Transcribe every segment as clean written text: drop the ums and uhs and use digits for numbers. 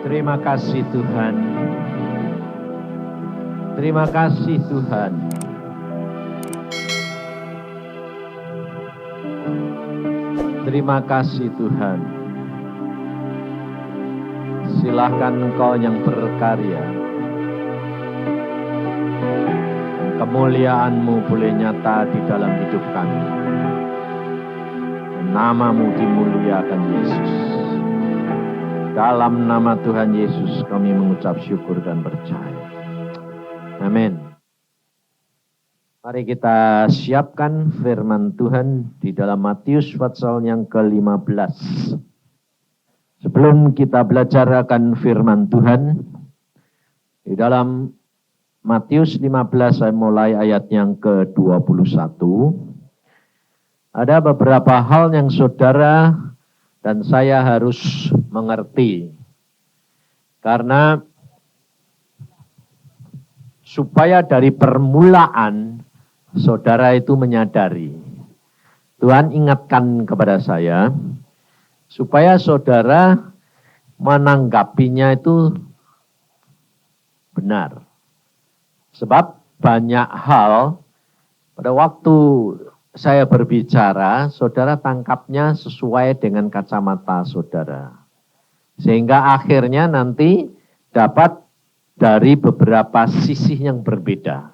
Terima kasih Tuhan. Terima kasih Tuhan. Terima kasih Tuhan. Silakan Engkau yang berkarya. Kemuliaan-Mu boleh nyata di dalam hidup kami. Nama-Mu dimuliakan Yesus. Dalam nama Tuhan Yesus kami mengucap syukur dan percaya. Amin. Mari kita siapkan firman Tuhan di dalam Matius pasal yang ke-15. Sebelum kita belajar akan firman Tuhan, di dalam Matius 15 saya mulai ayat yang ke-21. Ada beberapa hal yang saudara dan saya harus mengerti. Karena supaya dari permulaan saudara itu menyadari. Tuhan ingatkan kepada saya supaya saudara menanggapinya itu benar. Sebab banyak hal pada waktu saya berbicara, saudara tangkapnya sesuai dengan kacamata saudara. Sehingga akhirnya nanti dapat dari beberapa sisi yang berbeda.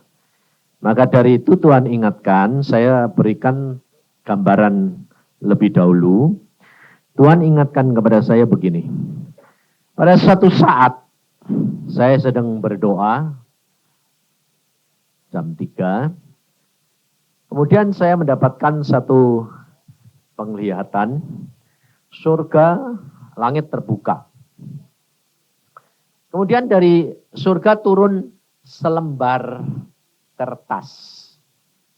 Maka dari itu Tuhan ingatkan, saya berikan gambaran lebih dahulu. Tuhan ingatkan kepada saya begini. Pada suatu saat, saya sedang berdoa, jam 3. Kemudian saya mendapatkan satu penglihatan, surga, langit terbuka. Kemudian dari surga turun selembar kertas,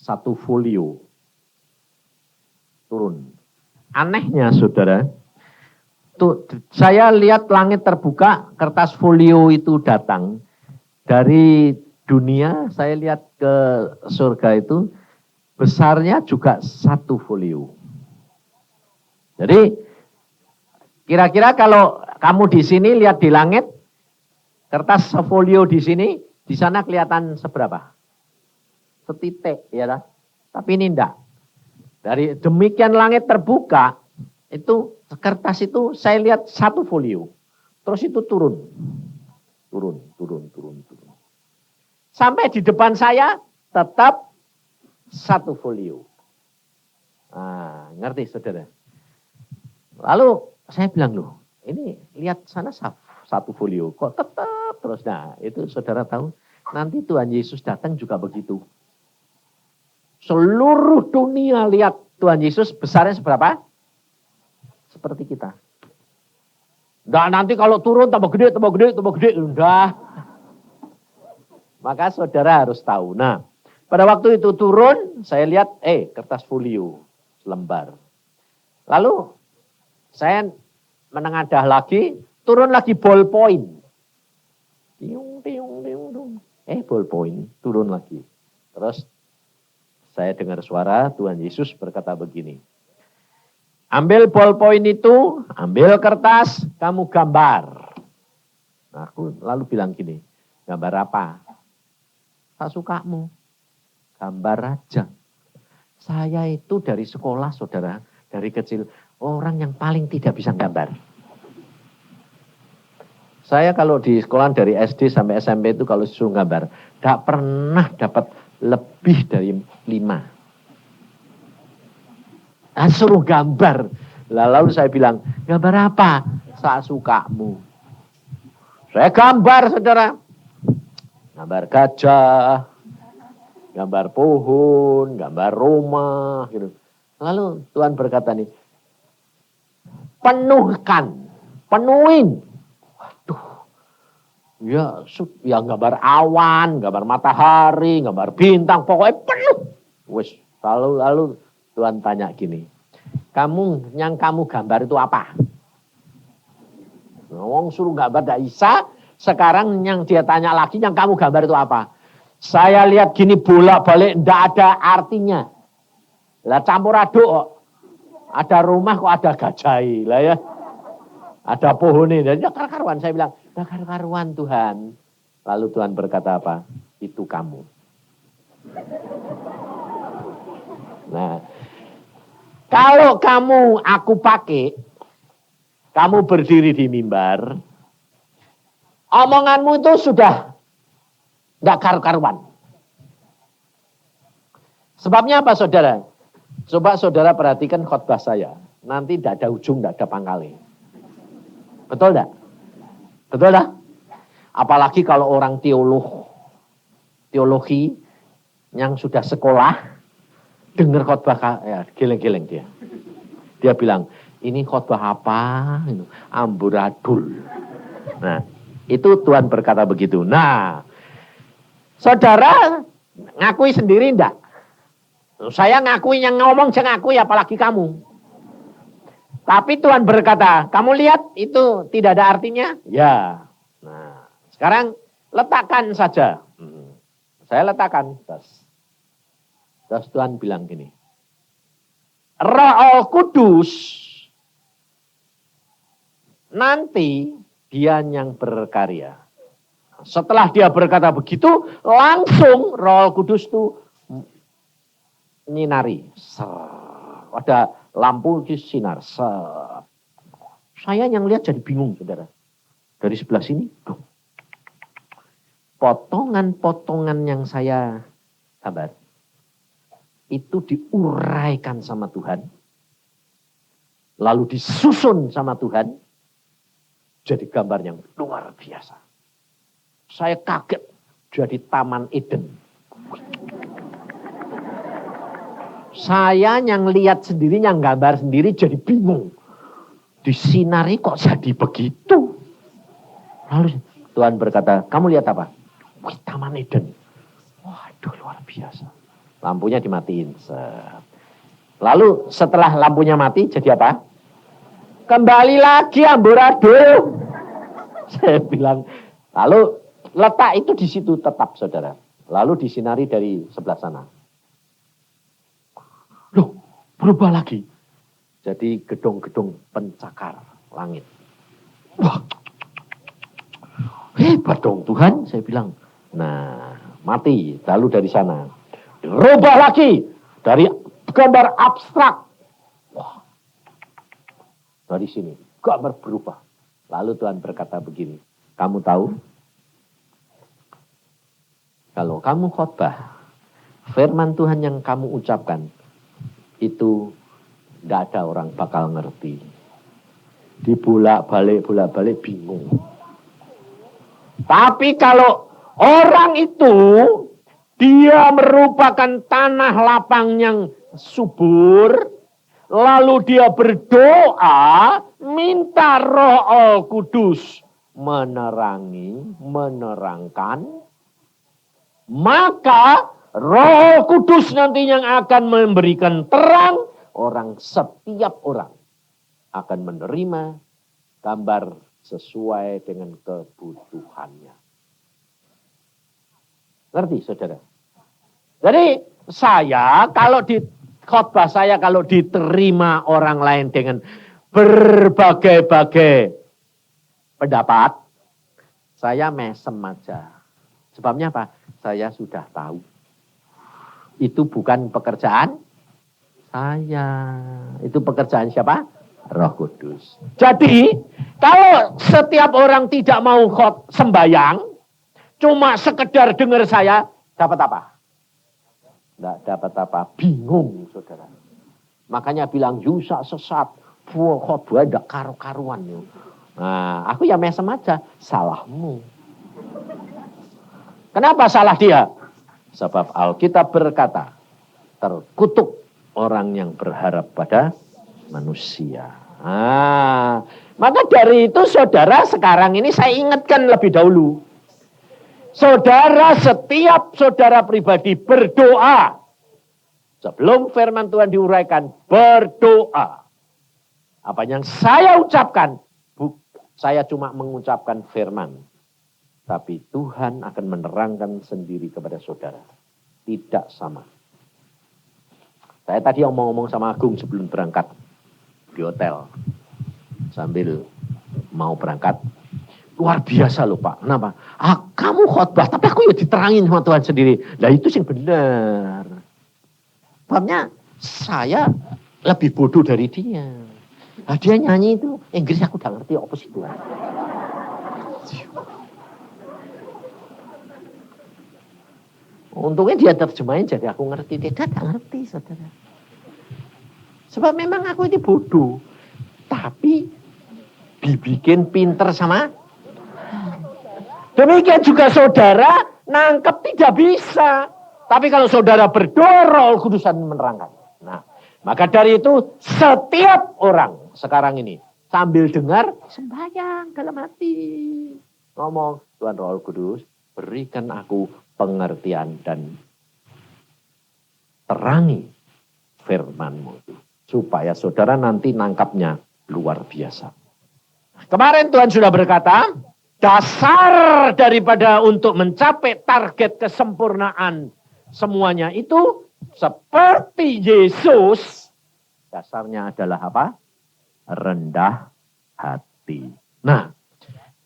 satu folio. Turun. Anehnya saudara, saya lihat langit terbuka, kertas folio itu datang. Dari dunia, saya lihat ke surga itu, besarnya juga satu folio. Jadi kira-kira kalau kamu di sini lihat di langit, kertas folio di sini, di sana kelihatan seberapa? Setitik, ya kan? Tapi ini enggak. Dari demikian langit terbuka, itu kertas itu saya lihat satu folio. Terus itu turun. Turun. Sampai di depan saya tetap satu folio. Nah, ngerti saudara? Lalu saya bilang, loh, ini lihat sana satu folio, kok tetap terus. Nah, itu saudara tahu, nanti Tuhan Yesus datang juga begitu. Seluruh dunia lihat Tuhan Yesus besarnya seberapa? Seperti kita. Nah, nanti kalau turun tambah gede. Udah. Maka saudara harus tahu. Nah, pada waktu itu turun, saya lihat, kertas folio, selembar. Lalu, saya menengadah lagi, turun lagi ballpoint. Ballpoint, turun lagi. Terus, saya dengar suara Tuhan Yesus berkata begini. Ambil ballpoint itu, ambil kertas, kamu gambar. Nah, aku lalu bilang gini, gambar apa? Tak sukamu. Gambar aja. Saya itu dari sekolah, saudara, dari kecil, orang yang paling tidak bisa gambar. Saya kalau di sekolah dari SD sampai SMP itu kalau suruh gambar, tidak pernah dapat lebih dari 5. Suruh gambar. Lalu saya bilang, gambar apa? Tak sukamu. Saya gambar, saudara. Gambar gajah. Gambar pohon, gambar rumah, gitu. Lalu Tuhan berkata nih, penuhin. Waduh, ya gambar awan, gambar matahari, gambar bintang, pokoknya penuh. Wes, lalu Tuhan tanya gini, yang kamu gambar itu apa? Ngomong suruh gambar tidak bisa, sekarang yang dia tanya lagi, yang kamu gambar itu apa? Saya lihat gini bolak-balik, tidak ada artinya. Lah campur aduk kok. Ada rumah kok ada gajah lah ya. Ada pohon ini, dan tidak karuan. Saya bilang, tidak karuan Tuhan. Lalu Tuhan berkata apa? Itu kamu. Nah, kalau aku pakai, kamu berdiri di mimbar, omonganmu itu sudah tidak karu-karuan. Sebabnya apa saudara? Coba saudara perhatikan khotbah saya. Nanti tidak ada ujung, tidak ada pangkalnya. Betul tidak? Betul tidak? Apalagi kalau orang teologi yang sudah sekolah, dengar khotbah, ya, geleng-geleng dia. Dia bilang, ini khotbah apa? Amburadul. Nah, itu Tuhan berkata begitu. Nah, saudara ngakui sendiri enggak? Saya ngakui, yang ngomong jangan ngakui, apalagi kamu. Tapi Tuhan berkata, kamu lihat itu tidak ada artinya? Ya. Nah, sekarang letakkan saja. Saya letakkan. Terus Tuhan bilang gini, Roh Kudus nanti dia yang berkarya. Setelah dia berkata begitu, langsung Roh Kudus itu nyinari. Ada lampu di sinar. Saya yang lihat jadi bingung, saudara. Dari sebelah sini, potongan-potongan yang saya gambar itu diuraikan sama Tuhan, lalu disusun sama Tuhan, jadi gambar yang luar biasa. Saya kaget, jadi Taman Eden. Saya yang lihat sendiri, yang gambar sendiri jadi bingung. Disinari kok jadi begitu. Lalu Tuhan berkata, kamu lihat apa? Wih, Taman Eden. Waduh, luar biasa. Lampunya dimatiin. Lalu setelah lampunya mati jadi apa? Kembali lagi amburadul. Saya bilang, lalu letak itu di situ tetap saudara. Lalu disinari dari sebelah sana. Loh, berubah lagi. Jadi gedung-gedung pencakar langit. Wah, hebat dong Tuhan, saya bilang. Nah, mati. Lalu dari sana rubah lagi dari gambar abstrak. Wah. Dari sini gambar berubah. Lalu Tuhan berkata begini, kamu tahu? Kalau kamu khotbah, firman Tuhan yang kamu ucapkan itu tidak ada orang bakal ngerti. Dibolak-balik bingung. Tapi kalau orang itu dia merupakan tanah lapang yang subur, lalu dia berdoa, minta Roh Kudus menerangkan, maka Roh Kudus nanti yang akan memberikan terang, setiap orang akan menerima gambar sesuai dengan kebutuhannya. Ngerti saudara? Jadi saya kalau di khotbah saya kalau diterima orang lain dengan berbagai-bagai pendapat, saya mesem aja. Sebabnya apa? Saya sudah tahu. Itu bukan pekerjaan saya. Itu pekerjaan siapa? Roh Kudus. Jadi kalau setiap orang tidak mau sembayang, cuma sekedar dengar saya, dapat apa? Tidak dapat apa, bingung saudara. Makanya bilang, Yusa sesat, khotbah tidak karu-karuan. Nah, aku ya mesem aja, salahmu. Kenapa salah dia? Sebab Alkitab berkata, terkutuk orang yang berharap pada manusia. Nah, maka dari itu saudara sekarang ini saya ingatkan lebih dahulu. Saudara, setiap saudara pribadi berdoa. Sebelum firman Tuhan diuraikan, berdoa. Apa yang saya ucapkan, saya cuma mengucapkan firman. Tapi Tuhan akan menerangkan sendiri kepada saudara. Tidak sama. Saya tadi ngomong-ngomong sama Agung sebelum berangkat di hotel. Sambil mau berangkat. Luar biasa loh Pak. Kenapa? Kamu khotbah, tapi aku ya diterangin sama Tuhan sendiri. Nah itu sih benar. Sebabnya saya lebih bodoh dari dia. Nah, dia nyanyi itu Inggris aku udah ngerti apa sih Tuhan. Untungnya dia terjemahin jadi aku ngerti. Dia tidak ngerti saudara. Sebab memang aku ini bodoh. Tapi dibikin pinter sama. Demikian juga saudara nangkep tidak bisa. Tapi kalau saudara berdoa Roh Kudus menerangkan. Nah, maka dari itu setiap orang sekarang ini sambil dengar sembahyang dalam hati. Ngomong, Tuhan Roh Kudus berikan aku pengertian dan terangi firman-Mu itu. Supaya saudara nanti nangkapnya luar biasa. Kemarin Tuhan sudah berkata, dasar daripada untuk mencapai target kesempurnaan semuanya itu seperti Yesus, dasarnya adalah apa? Rendah hati. Nah,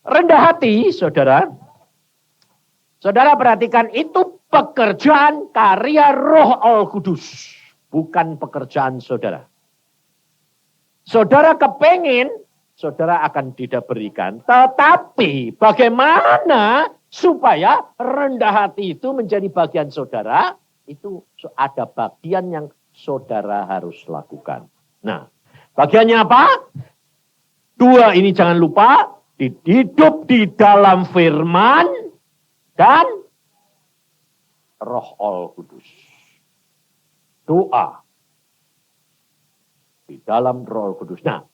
rendah hati, saudara. Saudara perhatikan itu pekerjaan karya Roh Al-Kudus. Bukan pekerjaan saudara. Saudara kepingin, saudara akan tidak berikan. Tetapi bagaimana supaya rendah hati itu menjadi bagian saudara, itu ada bagian yang saudara harus lakukan. Nah, bagiannya apa? Dua ini jangan lupa, hidup di dalam firman dan Roh Al-Kudus. Doa di dalam Roh Kudus. Nah,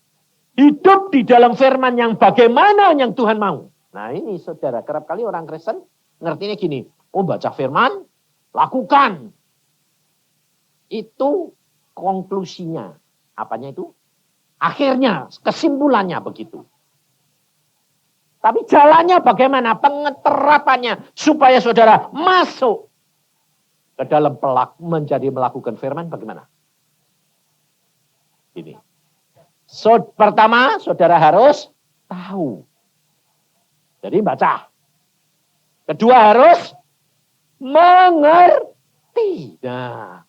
hidup di dalam firman yang bagaimana yang Tuhan mau. Nah ini saudara, kerap kali orang Kristen ngertinya gini. Oh baca firman, lakukan. Itu konklusinya. Apanya itu? Akhirnya, kesimpulannya begitu. Tapi jalannya bagaimana? Pengeterapannya. Supaya saudara masuk ke dalam menjadi melakukan firman bagaimana? Ini. Pertama, saudara harus tahu. Jadi baca. Kedua harus mengerti. Nah,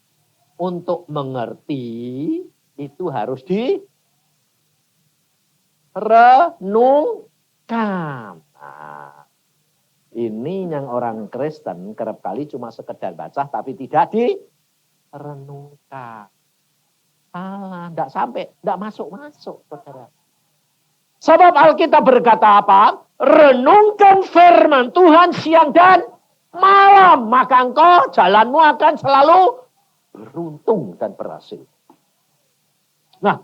untuk mengerti itu harus direnungkan. Nah, ini yang orang Kristen kerap kali cuma sekedar baca tapi tidak direnungkan. Enggak sampai, enggak masuk-masuk, saudara. Sebab Alkitab berkata apa? Renungkan firman Tuhan siang dan malam. Maka engkau jalanmu akan selalu beruntung dan berhasil. Nah,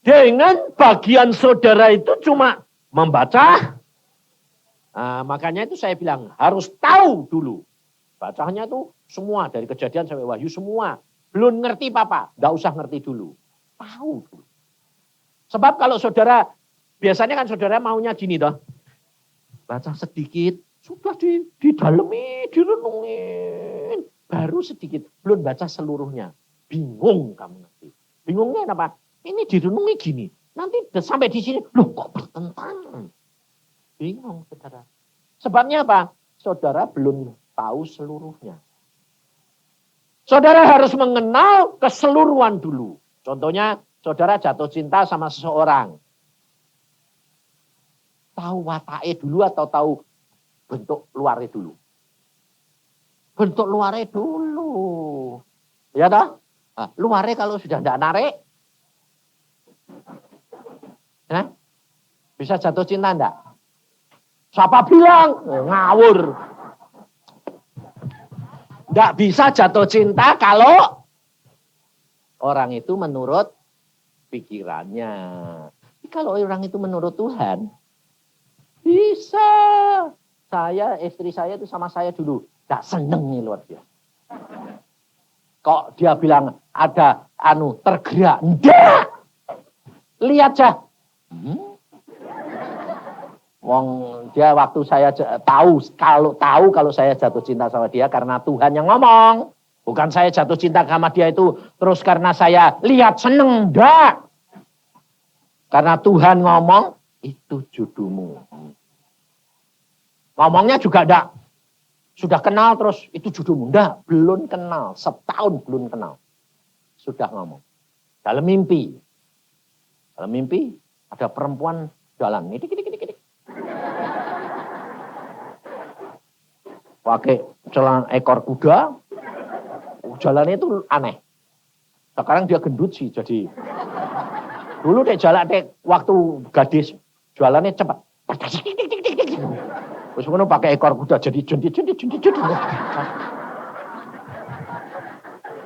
dengan bagian saudara itu cuma membaca. Nah, makanya itu saya bilang harus tahu dulu. Bacanya itu semua dari Kejadian sampai Wahyu semua. Belum ngerti apa-apa, enggak usah ngerti dulu. Tahu dulu. Sebab kalau saudara, biasanya kan saudara maunya gini toh. Baca sedikit, sudah didalemi, direnungin. Baru sedikit, belum baca seluruhnya. Bingung kamu nanti. Bingungnya kenapa? Ini direnungi gini. Nanti sampai di sini, loh kok bertentangan. Bingung saudara. Sebabnya apa? Saudara belum tahu seluruhnya. Saudara harus mengenal keseluruhan dulu. Contohnya, saudara jatuh cinta sama seseorang. Tahu watake dulu atau tahu bentuk luarnya dulu? Bentuk luarnya dulu. Ya toh? Nah, luarnya kalau sudah tidak narik, nah, bisa jatuh cinta enggak? Siapa bilang? Ngawur. Nggak bisa jatuh cinta kalau orang itu menurut pikirannya. Tapi kalau orang itu menurut Tuhan, bisa. Istri saya itu sama saya dulu. Nggak seneng nih luar biasa. Kok dia bilang ada tergerak. Enggak. Lihat aja. Wong dia waktu saya tahu kalau saya jatuh cinta sama dia karena Tuhan yang ngomong. Bukan saya jatuh cinta sama dia itu terus karena saya lihat seneng. Enggak. Karena Tuhan ngomong, itu judumu. Ngomongnya juga enggak. Sudah kenal terus itu judumu. Enggak, belum kenal. Setahun belum kenal. Sudah ngomong. Dalam mimpi. Dalam mimpi ada perempuan jalan. Gidik. Pakai celana ekor kuda. Jalannya itu aneh. Sekarang dia gendut sih jadi. Dulu dek jalan dek waktu gadis jualannya cepat. Terus kemudian pakai ekor kuda jadi jendit.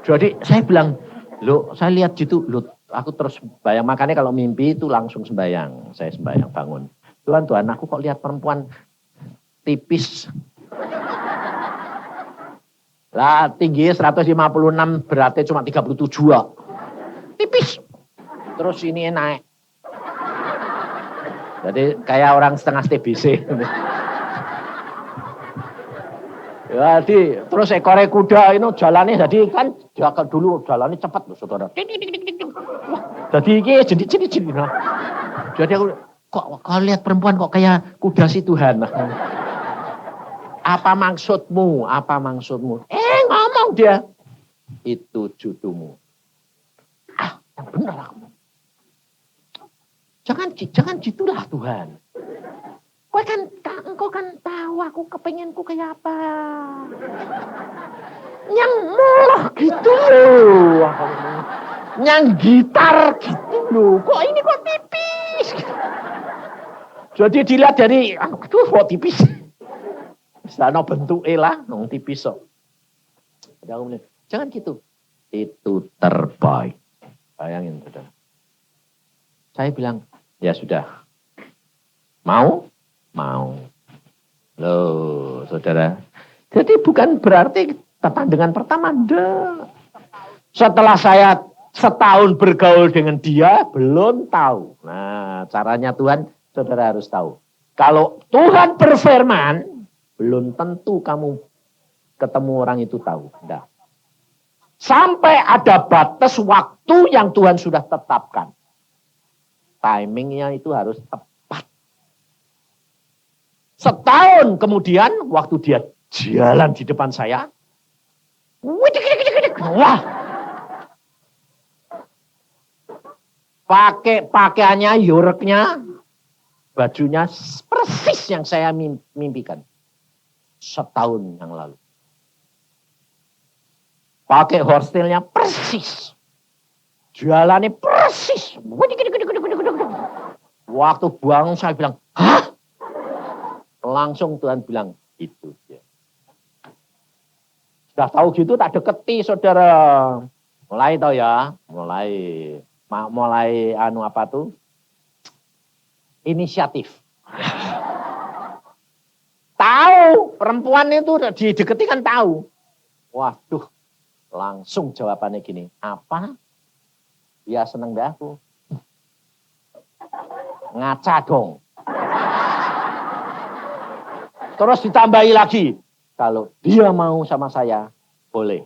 Jadi saya bilang, loh saya lihat gitu, loh aku terus bayang. Makanya kalau mimpi itu langsung sembahyang. Saya sembahyang bangun. Tuhan aku kok lihat perempuan tipis. Lah tingginya 156 beratnya cuma 37 ya. Tipis. Terus ini naik. Jadi kayak orang setengah TBC. Jadi terus ekornya kuda ini jalannya jadi kan dulu jalannya cepat loh saudara. Jadi ini jadi. Nah. Jadi aku kok kalau lihat perempuan kok kayak kuda si Tuhan. Apa maksudmu? Ngomong dia. Itu judumu. Yang benar aku. Jangan gitulah Tuhan. Engkau kan tahu aku kepengenku kayak apa. Yang molah gitu loh. Yang gitar gitu loh. Kok ini kok tipis. Jadi dilihat dari, aduh kok tipis. Sana bentuknya lah, nong tipis kok. Jangan gitu. Itu terbaik. Bayangin saudara. Saya bilang, ya sudah. Mau? Loh, saudara. Jadi bukan berarti pandangan pertama. Enggak. Setelah saya setahun bergaul dengan dia, belum tahu. Nah, caranya Tuhan, saudara harus tahu. Kalau Tuhan berfirman, belum tentu kamu ketemu orang itu tahu. Enggak. Sampai ada batas waktu yang Tuhan sudah tetapkan. Timingnya itu harus tepat. Setahun kemudian, waktu dia jalan di depan saya, wah, pakai pakaiannya, yureknya, bajunya persis yang saya mimpikan. Setahun yang lalu. Pakai horsetailnya persis. Jalannya persis. Waktu bangun saya bilang, hah? Langsung Tuhan bilang, itu dia. Sudah tahu gitu tak deketi saudara. Mulai tahu ya, mulai inisiatif. Tahu, perempuan itu dideketi kan tahu. Waduh, langsung jawabannya gini, apa? Dia seneng dah aku. Ngaca dong. Terus ditambahi lagi, kalau dia mau sama saya, boleh.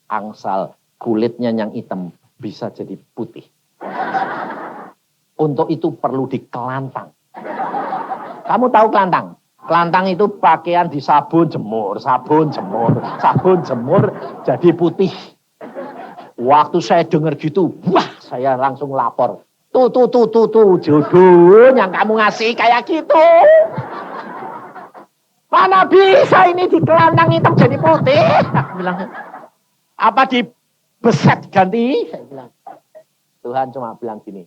Angsal kulitnya yang hitam bisa jadi putih. Untuk itu perlu dikelantang. Kamu tahu kelantang? Kelantang itu pakaian di sabun jemur, jadi putih. Waktu saya dengar gitu, wah saya langsung lapor. Tuh, jodoh yang kamu ngasih kayak gitu. Mana bisa ini di kelantang hitam jadi putih? Aku bilang, apa dibeset ganti? Saya bilang, Tuhan cuma bilang gini,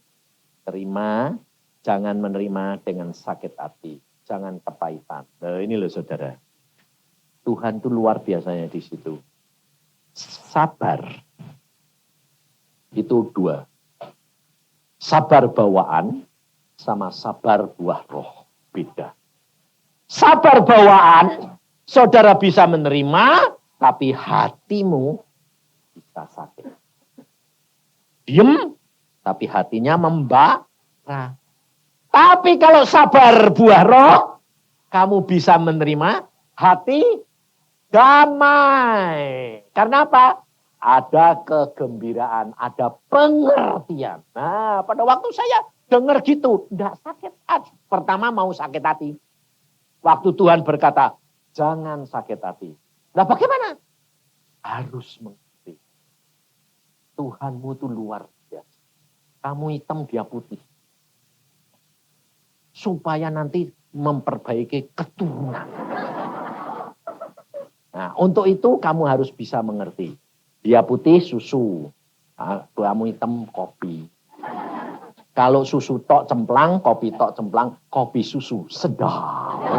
terima, jangan menerima dengan sakit hati. Jangan kepahitan. Nah, ini loh saudara. Tuhan itu luar biasanya di situ. Sabar. Itu dua. Sabar bawaan sama sabar buah roh. Beda. Sabar bawaan, saudara bisa menerima, tapi hatimu bisa sakit. Diem, tapi hatinya membara. Tapi kalau sabar buah roh, kamu bisa menerima hati damai. Karena apa? Ada kegembiraan, ada pengertian. Nah, pada waktu saya dengar gitu, enggak sakit hati. Pertama mau sakit hati. Waktu Tuhan berkata, jangan sakit hati. Nah bagaimana? Harus mengerti. Tuhanmu itu luar biasa. Kamu hitam, dia putih. Supaya nanti memperbaiki keturunan. Nah, untuk itu kamu harus bisa mengerti. Dia putih, susu. Kamu hitam, kopi. Kalau susu tok cemplang, kopi tok cemplang, kopi susu sedap.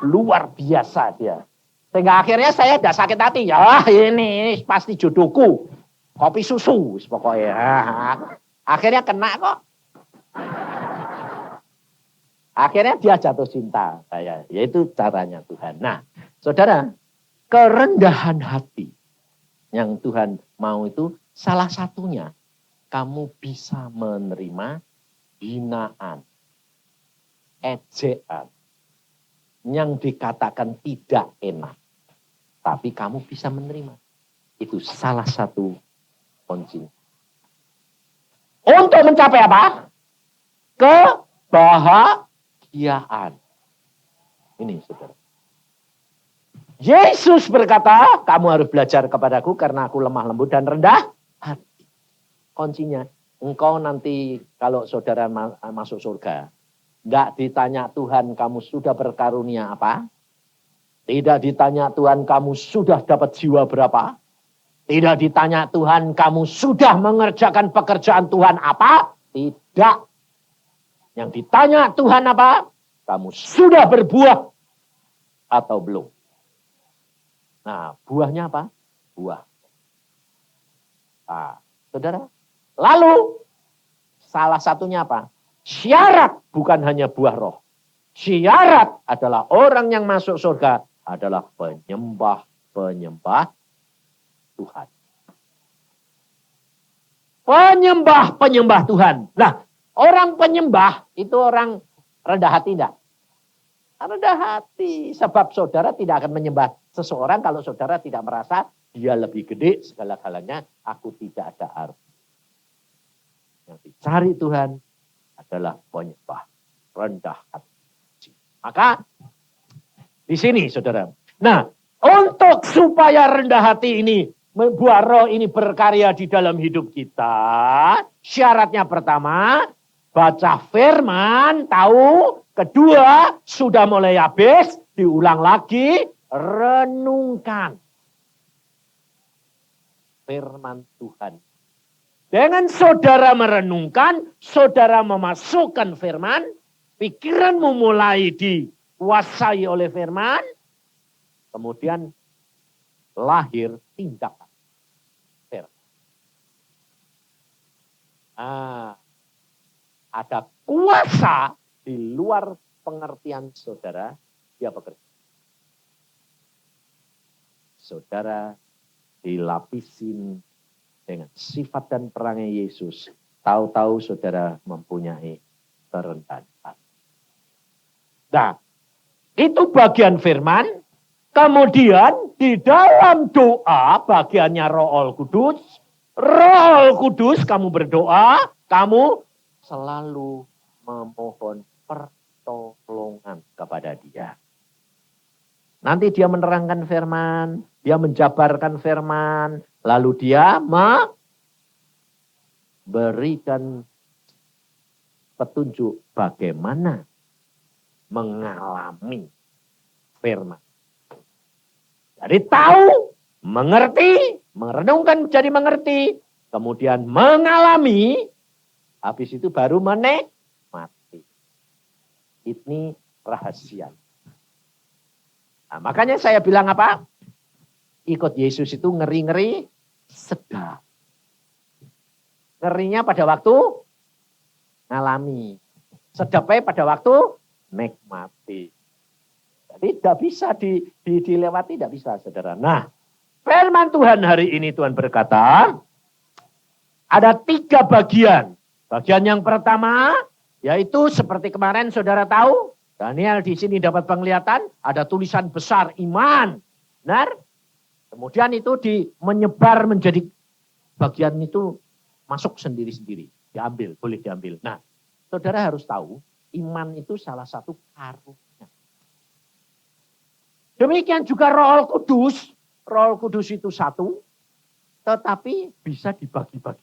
Luar biasa dia. Sehingga akhirnya saya udah sakit hati. Ya ini pasti jodohku. Kopi susu pokoknya. Akhirnya kena kok. Akhirnya dia jatuh cinta saya. Yaitu caranya Tuhan. Nah, saudara, kerendahan hati yang Tuhan mau itu salah satunya. Kamu bisa menerima hinaan, ejekan, yang dikatakan tidak enak. Tapi kamu bisa menerima. Itu salah satu kunci. Untuk mencapai apa? Kebahagiaan. Ini saudara. Yesus berkata, kamu harus belajar kepadaku karena aku lemah lembut dan rendah hati. Kuncinya, engkau nanti kalau saudara masuk surga, tidak ditanya Tuhan kamu sudah berkarunia apa? Tidak ditanya Tuhan kamu sudah dapat jiwa berapa? Tidak ditanya Tuhan kamu sudah mengerjakan pekerjaan Tuhan apa? Tidak. Yang ditanya Tuhan apa? Kamu sudah berbuah atau belum? Nah, buahnya apa? Buah. Nah, saudara. Lalu, salah satunya apa? Syarat bukan hanya buah roh. Syarat adalah orang yang masuk surga adalah penyembah-penyembah Tuhan. Penyembah-penyembah Tuhan. Nah, orang penyembah itu orang rendah hati enggak? Rendah hati. Sebab saudara tidak akan menyembah seseorang kalau saudara tidak merasa dia lebih gede segala-galanya. Aku tidak ada arti. Yang dicari Tuhan adalah penyembah rendah hati. Maka di sini saudara. Nah, untuk supaya rendah hati ini, buah roh ini berkarya di dalam hidup kita, syaratnya pertama, baca firman, tahu. Kedua, sudah mulai habis, diulang lagi, renungkan firman Tuhan. Dengan saudara merenungkan, saudara memasukkan firman, pikiranmu mulai dikuasai oleh firman, kemudian lahir tindakan firman. Ada kuasa di luar pengertian saudara, dia bekerja. Saudara dilapisin dengan sifat dan perangai Yesus, tahu-tahu saudara mempunyai kerendahan hati. Nah, itu bagian firman. Kemudian di dalam doa, bagiannya Roh Kudus. Roh Kudus, kamu berdoa, kamu selalu memohon pertolongan kepada Dia. Nanti Dia menerangkan firman, Dia menjabarkan firman, lalu Dia memberikan petunjuk bagaimana mengalami firman. Jadi tahu, mengerti, merenungkan menjadi mengerti, kemudian mengalami, habis itu baru menikmati. Ini rahasia. Nah, makanya saya bilang apa? Ikut Yesus itu ngeri-ngeri sedap. Ngerinya pada waktu ngalami. Sedapnya pada waktu nikmati. Jadi tidak bisa dilewati, tidak bisa saudara. Nah, firman Tuhan hari ini Tuhan berkata, ada 3 bagian. Bagian yang pertama, yaitu seperti kemarin saudara tahu, Daniel di sini dapat penglihatan, ada tulisan besar iman. Benar? Kemudian itu menyebar menjadi bagian itu masuk sendiri-sendiri. diambil, boleh diambil. Nah, saudara harus tahu, iman itu salah satu karunia. Demikian juga Roh Kudus. Roh Kudus itu satu, tetapi bisa dibagi-bagi.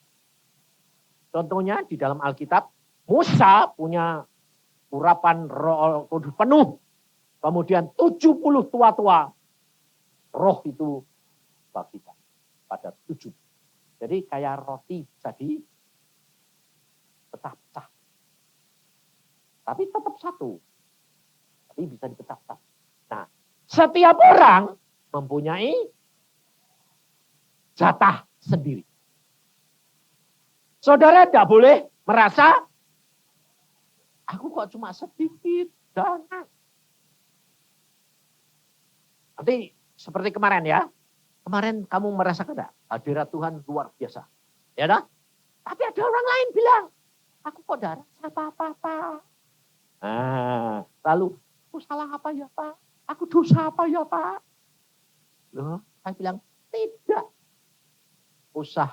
Contohnya di dalam Alkitab, Musa punya urapan Roh Kudus penuh. Kemudian 70 tua-tua roh itu bagikan pada 7. Jadi kayak roti bisa dipecah-pecah. Tapi tetap satu. Tapi bisa dipecah-pecah. Nah, setiap orang mempunyai jatah sendiri. Saudara tidak boleh merasa, aku kok cuma sedikit. Jangan. Nanti seperti kemarin ya. Kemarin kamu merasakan enggak? Hadirat Tuhan luar biasa. Ya dah? Tapi ada orang lain bilang, aku kok tidak rasa apa-apa. Nah, lalu, aku salah apa ya Pak? Aku dosa apa ya Pak? Loh, saya bilang, tidak. Usah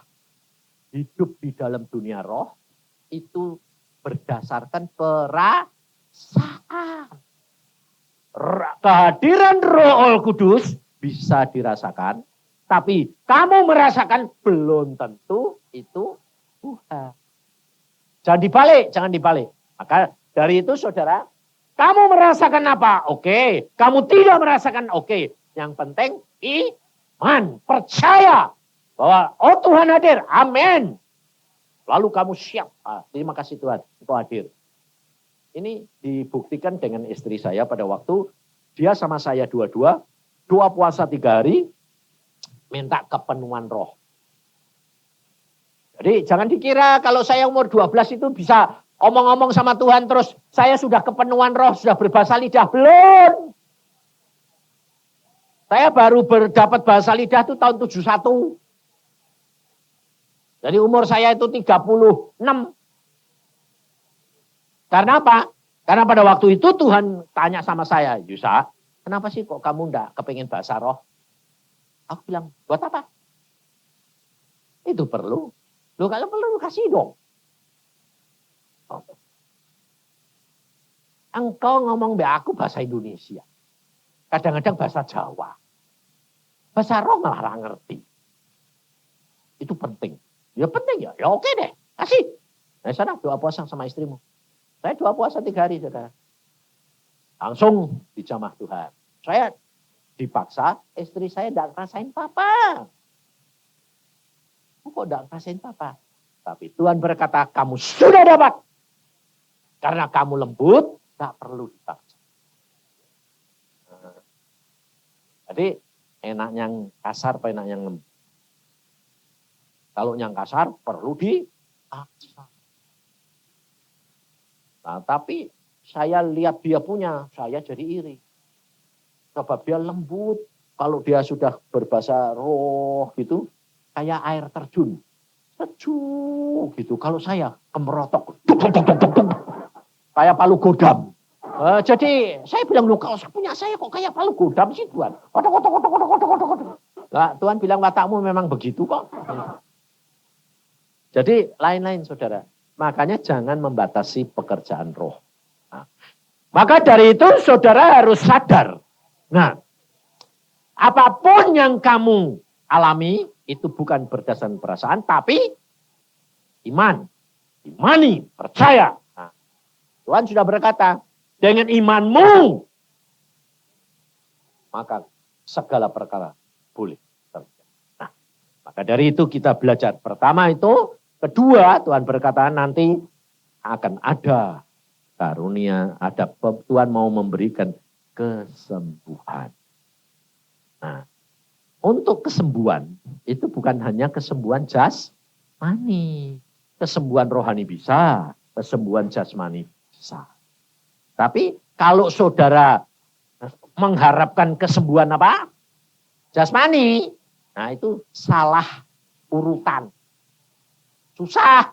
hidup di dalam dunia roh, itu berdasarkan perasaan. Kehadiran Roh Kudus bisa dirasakan, tapi kamu merasakan belum tentu itu Tuhan. Jangan dibalik. Maka dari itu saudara, kamu merasakan apa? Oke. Kamu tidak merasakan oke. Yang penting iman, percaya bahwa oh Tuhan hadir. Amin. Lalu kamu siap. Terima kasih Tuhan, Engkau hadir. Ini dibuktikan dengan istri saya pada waktu dia sama saya dua-dua, doa puasa 3 hari, minta kepenuhan roh. Jadi jangan dikira kalau saya umur 12 itu bisa omong-omong sama Tuhan terus saya sudah kepenuhan roh, sudah berbahasa lidah. Belum. Saya baru berdapat bahasa lidah itu tahun 71. Jadi umur saya itu 36. Karena apa? Karena pada waktu itu Tuhan tanya sama saya, Yusa, kenapa sih kok kamu enggak kepengen bahasa roh? Aku bilang, buat apa? Itu perlu. Loh kalau perlu kasih dong. Engkau ngomong be aku bahasa Indonesia. Kadang-kadang bahasa Jawa. Bahasa roh malah gak ngerti. Itu penting. Ya penting ya. Ya oke deh. Kasih. Nah sana doa puasa sama istrimu. Saya doa puasa 3 hari saudara. Langsung dijamah Tuhan. Saya dipaksa. Istri saya tidak ngerasain apa-apa. Kok tidak ngerasain apa-apa. Tapi Tuhan berkata kamu sudah dapat. Karena kamu lembut. Tidak perlu dipaksa. Jadi enak yang kasar apa enak yang lembut. Kalau yang kasar perlu dipaksa. Nah, tapi saya lihat dia punya, saya jadi iri. Sebab dia lembut. Kalau dia sudah berbahasa roh gitu, kayak air terjun. Sejuk gitu. Kalau saya kemerotok. Kayak palu godam. Jadi saya bilang, loh kalau punya saya kok kayak palu godam sih Tuhan. Nah, Tuhan bilang watakmu memang begitu kok. Jadi lain-lain saudara. Makanya jangan membatasi pekerjaan roh. Nah, maka dari itu saudara harus sadar. Nah, apapun yang kamu alami itu bukan berdasarkan perasaan, tapi iman. Imani, percaya. Nah, Tuhan sudah berkata, dengan imanmu, maka segala perkara boleh terjadi. Nah, maka dari itu kita belajar. Pertama itu, kedua, Tuhan berkata nanti akan ada karunia, ada Tuhan mau memberikan kesembuhan. Nah, untuk kesembuhan itu bukan hanya kesembuhan jasmani, kesembuhan rohani bisa, kesembuhan jasmani bisa. Tapi kalau saudara mengharapkan kesembuhan apa? Jasmani, nah itu salah urutan. Susah.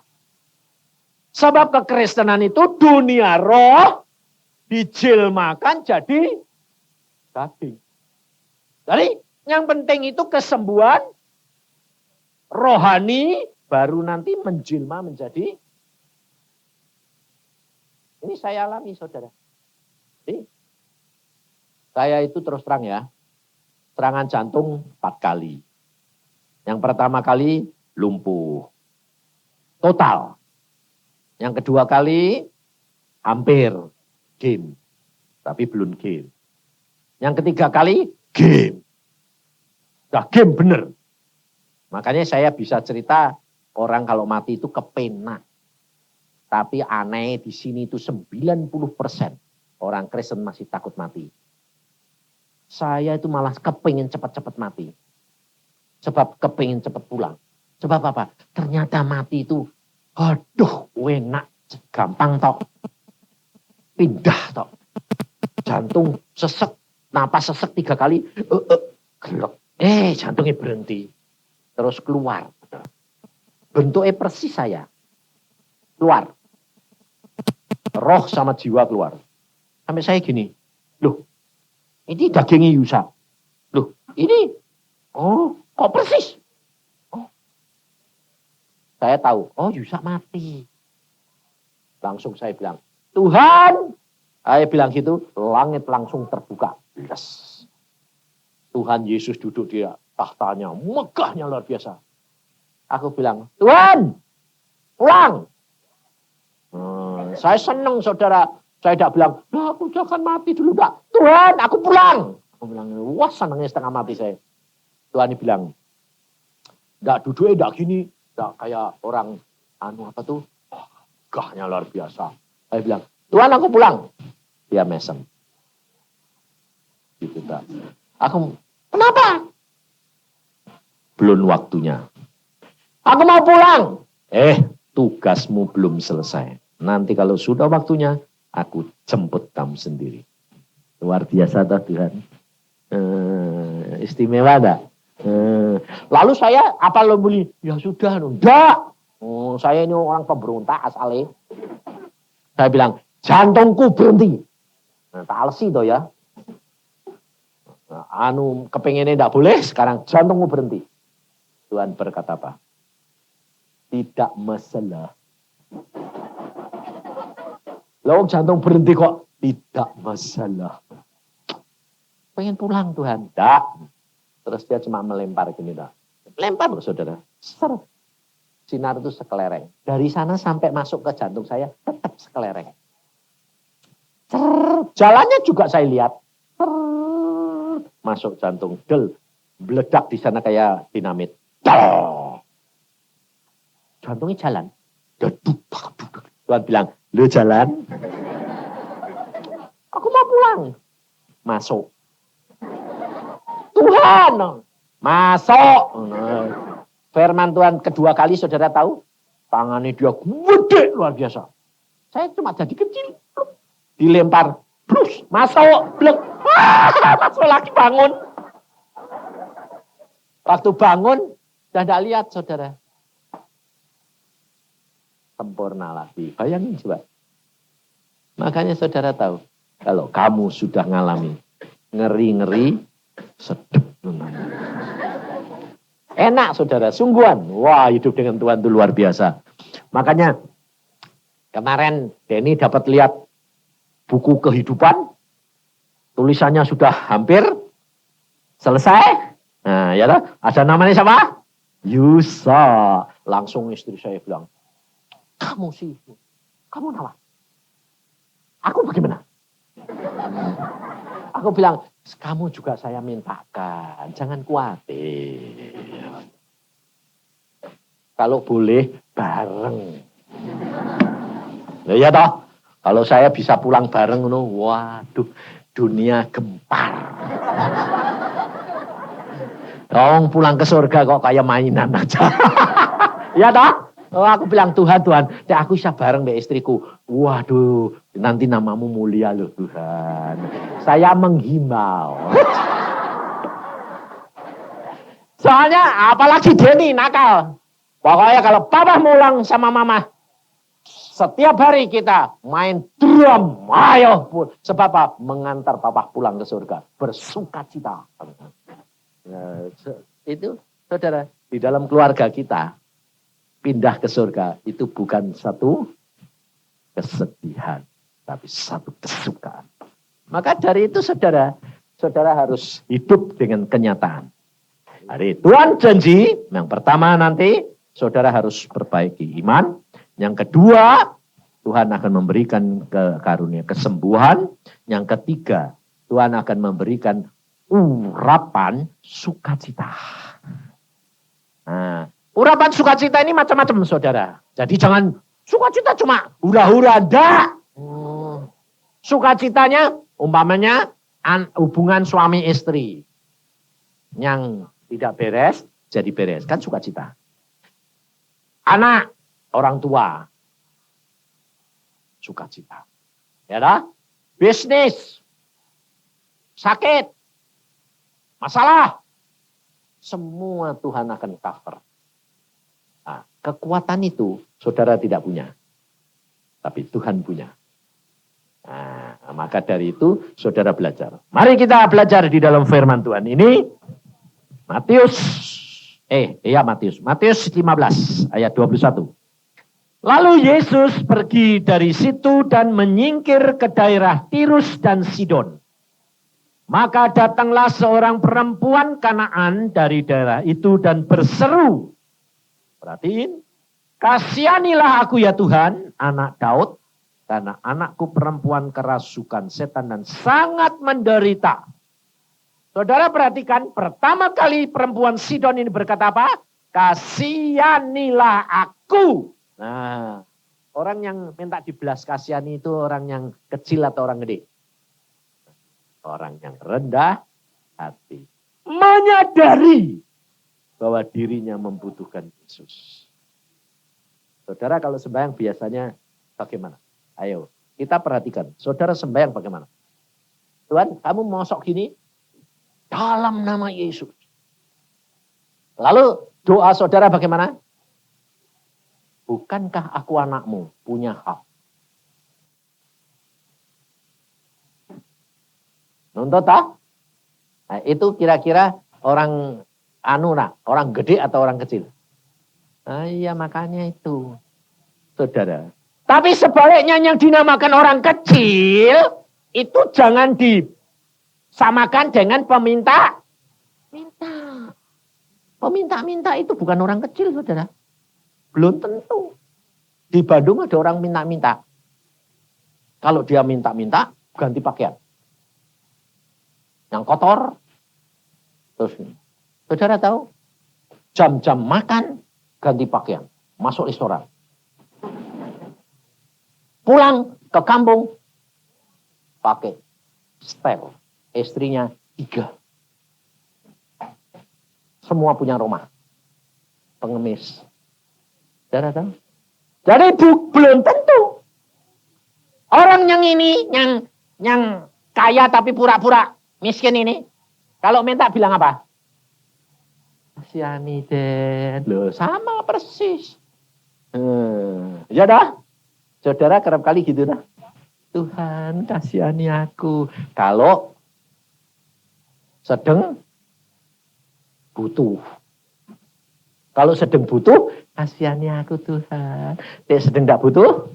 Sebab kekristenan itu dunia roh dijilmakan jadi daging. Jadi yang penting itu kesembuhan rohani baru nanti menjelma menjadi Ini saya alami, saudara. Jadi, saya itu terus terang ya, serangan jantung 4 kali. Yang pertama kali lumpuh. Total. Yang kedua kali hampir game. Tapi belum game. Yang ketiga kali game. Udah game bener. Makanya saya bisa cerita orang kalau mati itu kepenak. Tapi aneh di sini itu 90% orang Kristen masih takut mati. Saya itu malah kepingin cepat-cepat mati. Sebab kepingin cepat pulang. Sebab apa? Ternyata mati itu, aduh, enak, gampang tok. Pindah tok. Jantung sesek, napas sesek 3 kali, gelek. Jantungnya berhenti. Terus keluar. Bentuknya persis saya. Keluar. Roh sama jiwa keluar. Sampai saya gini, loh, ini dagingnya Yusa. Loh, ini, kok persis? Oh, saya tahu, Yusa mati. Langsung saya bilang, Tuhan, saya bilang gitu, langit langsung terbuka. Yes. Tuhan Yesus duduk di tahtanya, megahnya luar biasa. Aku bilang, Tuhan, pulang. Saya senang, saudara. Saya tidak bilang, aku jangan mati dulu, enggak. Tuhan, aku pulang. Aku bilang, wah senangnya setengah mati saya. Tuhan ini bilang, enggak duduknya enggak gini. Enggak kayak orang, megahnya luar biasa. Saya bilang, Tuhan aku pulang. Dia mesem. Gitu, enggak. Aku, kenapa? Belum waktunya. Aku mau pulang. Tugasmu belum selesai. Nanti kalau sudah waktunya, aku jemput kamu sendiri. Luar biasa toh Tuhan. Istimewa enggak? Lalu saya, apa lo beli? Ya sudah, enggak. Saya ini orang pemberontak asalnya. Saya bilang, jantungku berhenti. Tak alsi toh ya. Kepengennya enggak boleh, sekarang jantungmu berhenti. Tuhan berkata apa? Tidak masalah. Lalu jantung berhenti kok. Tidak masalah. Pengen pulang Tuhan. Tidak. Terus dia cuma melempar gini. Lempar loh saudara. Ser. Sinar itu sekelereng. Dari sana sampai masuk ke jantung saya. Tetap sekelereng. Jalannya juga saya lihat. Masuk jantung. Del. Meledak di sana kayak dinamit. Jantungnya jalan. Tuhan bilang, lu jalan? Aku mau pulang. Masuk. Tuhan, masuk. Firman Tuhan kedua kali saudara tahu? Tangannya dia gede luar biasa. Saya cuma jadi kecil. Dilempar. Blus, masuk. Blek. Masuk lagi bangun. Waktu bangun, sudah tidak lihat saudara. Sempurna lagi. Bayangin coba. Makanya saudara tahu. Kalau kamu sudah ngalami ngeri-ngeri, sedep. Enak saudara, sungguhan. Wah hidup dengan Tuhan itu luar biasa. Makanya kemarin Denny dapat lihat buku kehidupan. Tulisannya sudah hampir selesai. Nah ya toh, ada namanya siapa? Yusa. Langsung istri saya bilang, kamu sih, kamu kenapa? Aku bagaimana? Aku bilang, kamu juga saya mintakan, jangan khawatir. Kalau boleh, bareng. Ya toh, kalau saya bisa pulang bareng, waduh, dunia gempar. Dong pulang ke surga kok kayak mainan aja. Ya toh? Aku bilang Tuhan, aku bisa bareng mbak istriku. Waduh, nanti namamu mulia loh Tuhan. Saya menghimbau. Soalnya apalagi Denny nakal. Pokoknya kalau papa mulang sama mama, setiap hari kita main drum. Ayo pun. Sebab apa? Mengantar papa pulang ke surga. Bersuka cita. Nah, itu saudara, di dalam keluarga kita, pindah ke surga itu bukan satu kesedihan. tapi satu kesukaan. Maka dari itu saudara harus hidup dengan kenyataan. Hari Tuhan janji, yang pertama nanti saudara harus perbaiki iman. Yang kedua, Tuhan akan memberikan karunia kesembuhan. Yang ketiga, Tuhan akan memberikan urapan sukacita. Nah, urapan sukacita ini macam-macam saudara. Jadi jangan sukacita cuma hura-hura, enggak. Sukacitanya umpamanya hubungan suami istri yang tidak beres jadi beres, kan sukacita. Anak, orang tua, sukacita. Ya dah? Bisnis, sakit, masalah, semua Tuhan akan cover. Nah, kekuatan itu saudara tidak punya, tapi Tuhan punya. Nah, maka dari itu saudara belajar. Mari kita belajar di dalam firman Tuhan ini. Matius 15 ayat 21. Lalu Yesus pergi dari situ dan menyingkir ke daerah Tirus dan Sidon. Maka datanglah seorang perempuan Kanaan dari daerah itu dan berseru. Perhatiin. Kasihanilah aku ya Tuhan, anak Daud. Karena anakku perempuan kerasukan setan dan sangat menderita. Saudara perhatikan, pertama kali perempuan Sidon ini berkata apa? Kasihanilah aku. Nah, orang yang minta dibelas kasihani itu orang yang kecil atau orang gede? Orang yang rendah hati. Menyadari bahwa dirinya membutuhkan Yesus. Saudara kalau sembahyang biasanya bagaimana? Ayo, kita perhatikan. Saudara sembahyang bagaimana? Tuhan, kamu mosok gini? Dalam nama Yesus. Lalu doa saudara bagaimana? Bukankah aku anakmu punya hak? Nuntut tak? Nah, itu kira-kira orang orang gede atau orang kecil? Nah, iya makanya itu. Saudara. Tapi sebaliknya yang dinamakan orang kecil, itu jangan disamakan dengan peminta. Peminta-minta itu bukan orang kecil, saudara. Belum tentu. Di Bandung ada orang minta-minta. Kalau dia minta-minta, ganti pakaian. Yang kotor. Terus, saudara tahu? Jam-jam makan, ganti pakaian. Masuk restoran. Pulang ke kampung, pakai setel. Istrinya 3. Semua punya rumah. Pengemis. Saudara tahu? Jadi belum tentu. Orang yang ini, yang kaya tapi pura-pura miskin ini, kalau minta bilang apa? Kasihani Den. Loh, sama persis. Ya dah. Saudara kerap kali gitu dah. Tuhan kasihani aku. Kalau sedang butuh. Kalau sedang butuh, kasihani aku Tuhan. Sedang tidak butuh.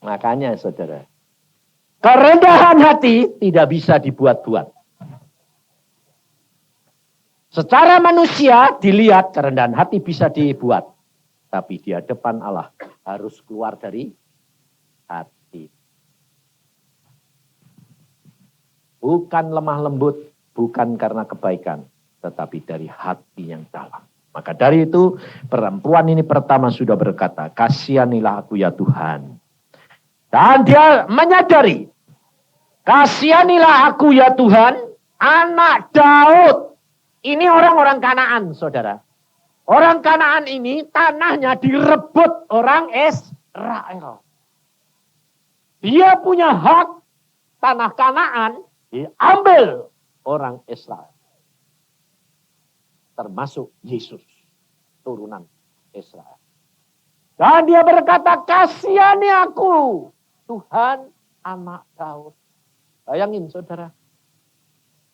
Makanya saudara. Kerendahan hati tidak bisa dibuat-buat. Secara manusia dilihat kerendahan hati bisa dibuat. Tapi di hadapan Allah harus keluar dari hati. Bukan lemah lembut, bukan karena kebaikan, tetapi dari hati yang dalam. Maka dari itu perempuan ini pertama sudah berkata, kasihanilah aku ya Tuhan. Dan dia menyadari, kasihanilah aku ya Tuhan, anak Daud. Ini orang-orang Kanaan, saudara. Orang Kanaan ini tanahnya direbut orang Israel. Dia punya hak tanah Kanaan diambil orang Israel. Termasuk Yesus, turunan Israel. Dan dia berkata, kasihani aku, Tuhan anak Daud. Bayangin saudara.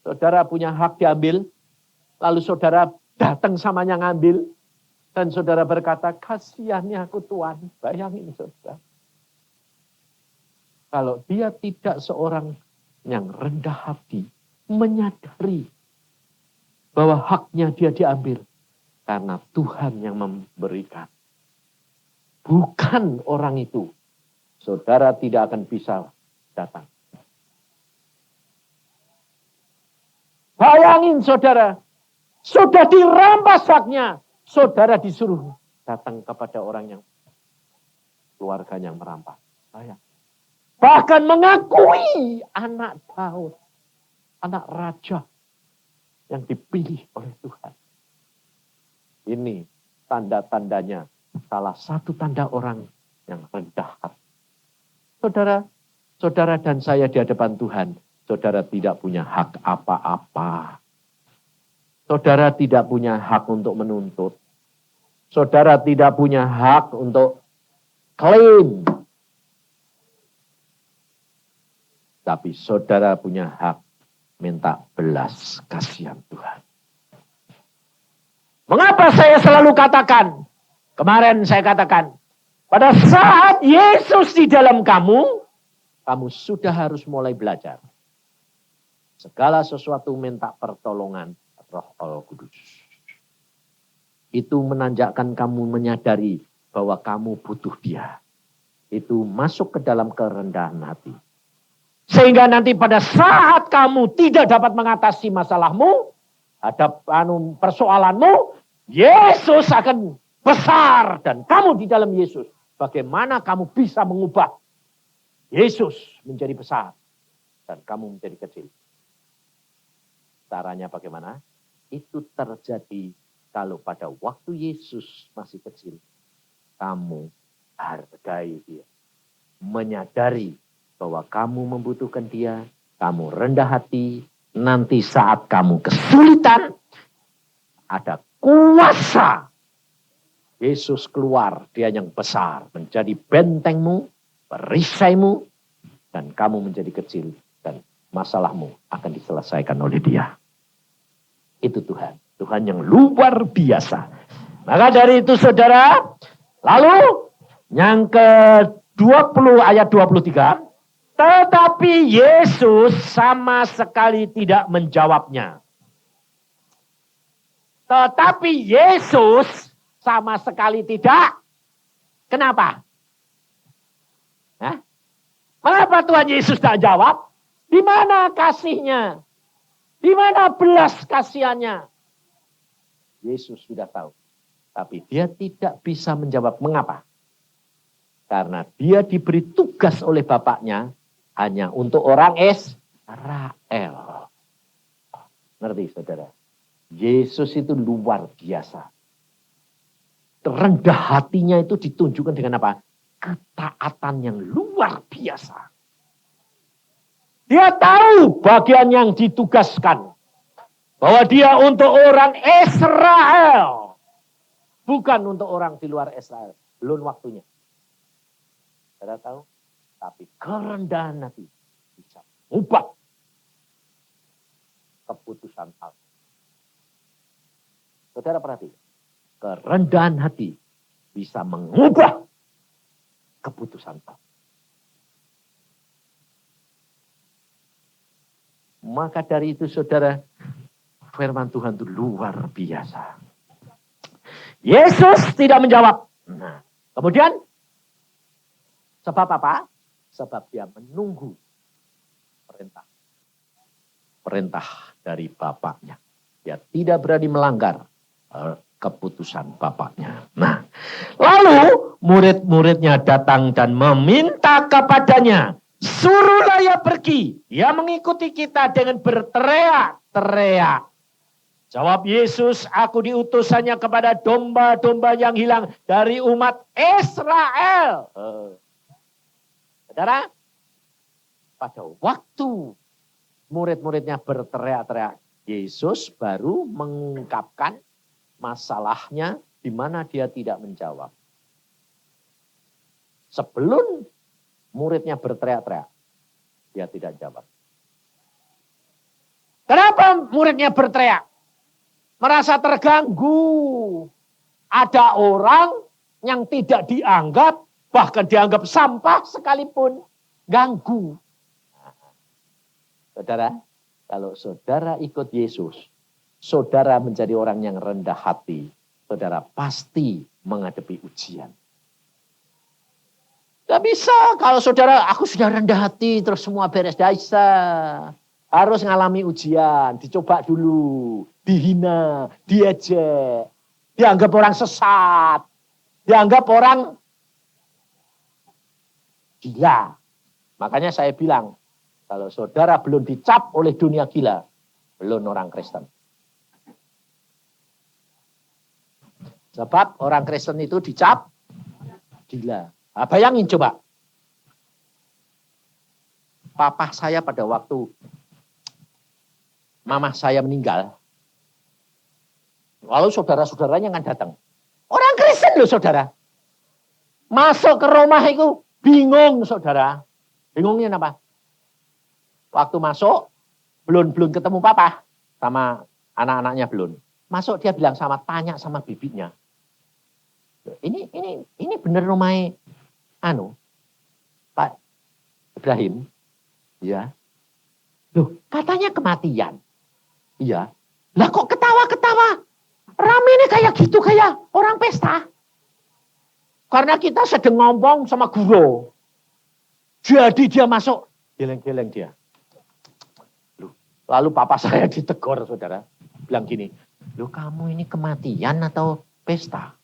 Saudara punya hak diambil, lalu saudara datang samanya ngambil. Dan saudara berkata, kasihannya aku Tuhan. Bayangin saudara. Kalau dia tidak seorang yang rendah hati, menyadari bahwa haknya dia diambil. Karena Tuhan yang memberikan. Bukan orang itu. Saudara tidak akan bisa datang. Bayangin saudara. Sudah dirampas haknya. Saudara disuruh datang kepada orang yang keluarganya yang merampas. Bahkan mengakui anak Daud. Anak raja yang dipilih oleh Tuhan. Ini tanda-tandanya salah satu tanda orang yang rendah hati. Saudara dan saya di hadapan Tuhan, saudara tidak punya hak apa-apa. Saudara tidak punya hak untuk menuntut. Saudara tidak punya hak untuk klaim. Tapi saudara punya hak minta belas kasihan Tuhan. Mengapa saya selalu katakan, kemarin saya katakan, pada saat Yesus di dalam kamu, kamu sudah harus mulai belajar. Segala sesuatu minta pertolongan Roh Kudus. Itu menanjakkan kamu menyadari bahwa kamu butuh Dia. Itu masuk ke dalam kerendahan hati. Sehingga nanti pada saat kamu tidak dapat mengatasi masalahmu, ada persoalanmu, Yesus akan besar dan kamu di dalam Yesus. Bagaimana kamu bisa mengubah Yesus menjadi besar dan kamu menjadi kecil? Caranya bagaimana? Itu terjadi kalau pada waktu Yesus masih kecil, kamu hargai Dia. Menyadari bahwa kamu membutuhkan Dia, kamu rendah hati, nanti saat kamu kesulitan, ada kuasa. Yesus keluar, Dia yang besar, menjadi bentengmu, perisaimu, dan kamu menjadi kecil, dan masalahmu akan diselesaikan oleh Dia. Itu Tuhan. Tuhan yang luar biasa. Maka dari itu saudara, lalu yang ke-20 ayat 23, tetapi Yesus sama sekali tidak menjawabnya. Tetapi Yesus sama sekali tidak. Kenapa? Hah? Mengapa Tuhan Yesus tak jawab? Di mana kasihnya? Di mana belas kasihannya? Yesus sudah tahu. Tapi Dia tidak bisa menjawab. Mengapa? Karena Dia diberi tugas oleh Bapaknya hanya untuk orang Israel. Ngerti saudara? Yesus itu luar biasa. Rendah hatinya itu ditunjukkan dengan apa? Ketaatan yang luar biasa. Dia tahu bagian yang ditugaskan. Bahwa dia untuk orang Israel. Bukan untuk orang di luar Israel. Belum waktunya. Saudara tahu? Tapi kerendahan hati bisa mengubah keputusan Allah. Saudara perhatikan. Kerendahan hati bisa mengubah keputusan Allah. Maka dari itu saudara, firman Tuhan itu luar biasa. Yesus tidak menjawab. Nah, kemudian sebab apa? Sebab Dia menunggu perintah dari Bapaknya. Dia tidak berani melanggar keputusan Bapaknya. Nah, lalu murid-muridnya datang dan meminta kepadanya, suruhlah ia pergi. Ia mengikuti kita dengan berteriak-teriak. Jawab Yesus, aku diutus hanya kepada domba-domba yang hilang dari umat Israel. Saudara, pada waktu murid-muridnya berteriak-teriak, Yesus baru mengungkapkan masalahnya di mana Dia tidak menjawab. Sebelum muridnya berteriak-teriak, Dia tidak jawab. Kenapa muridnya berteriak? Merasa terganggu. Ada orang yang tidak dianggap, bahkan dianggap sampah sekalipun, ganggu. Saudara, kalau saudara ikut Yesus, saudara menjadi orang yang rendah hati, saudara pasti menghadapi ujian. Gak bisa kalau saudara, aku sudah rendah hati, terus semua beres. Gak bisa. Harus ngalami ujian, dicoba dulu, dihina, diejek, dianggap orang sesat, dianggap orang gila. Makanya saya bilang, kalau saudara belum dicap oleh dunia gila, belum orang Kristen. Sebab orang Kristen itu dicap gila. Nah, bayangin coba. Papa saya pada waktu mama saya meninggal. Lalu saudara-saudaranya kan datang. Orang Kristen loh saudara. Masuk ke rumah itu bingung saudara. Bingungnya apa? Waktu masuk belum ketemu papa sama anak-anaknya belum. Masuk dia bilang tanya sama bibitnya. Ini bener rumahnya Pak Ibrahim. Ya. Loh, katanya kematian. Iya. Lah kok ketawa-ketawa? Rame nih kayak gitu, kayak orang pesta. Karena kita sedang ngomong sama guru. Jadi dia masuk. Geleng-geleng dia. Lalu papa saya ditegur, saudara. Bilang gini, loh kamu ini kematian atau pesta?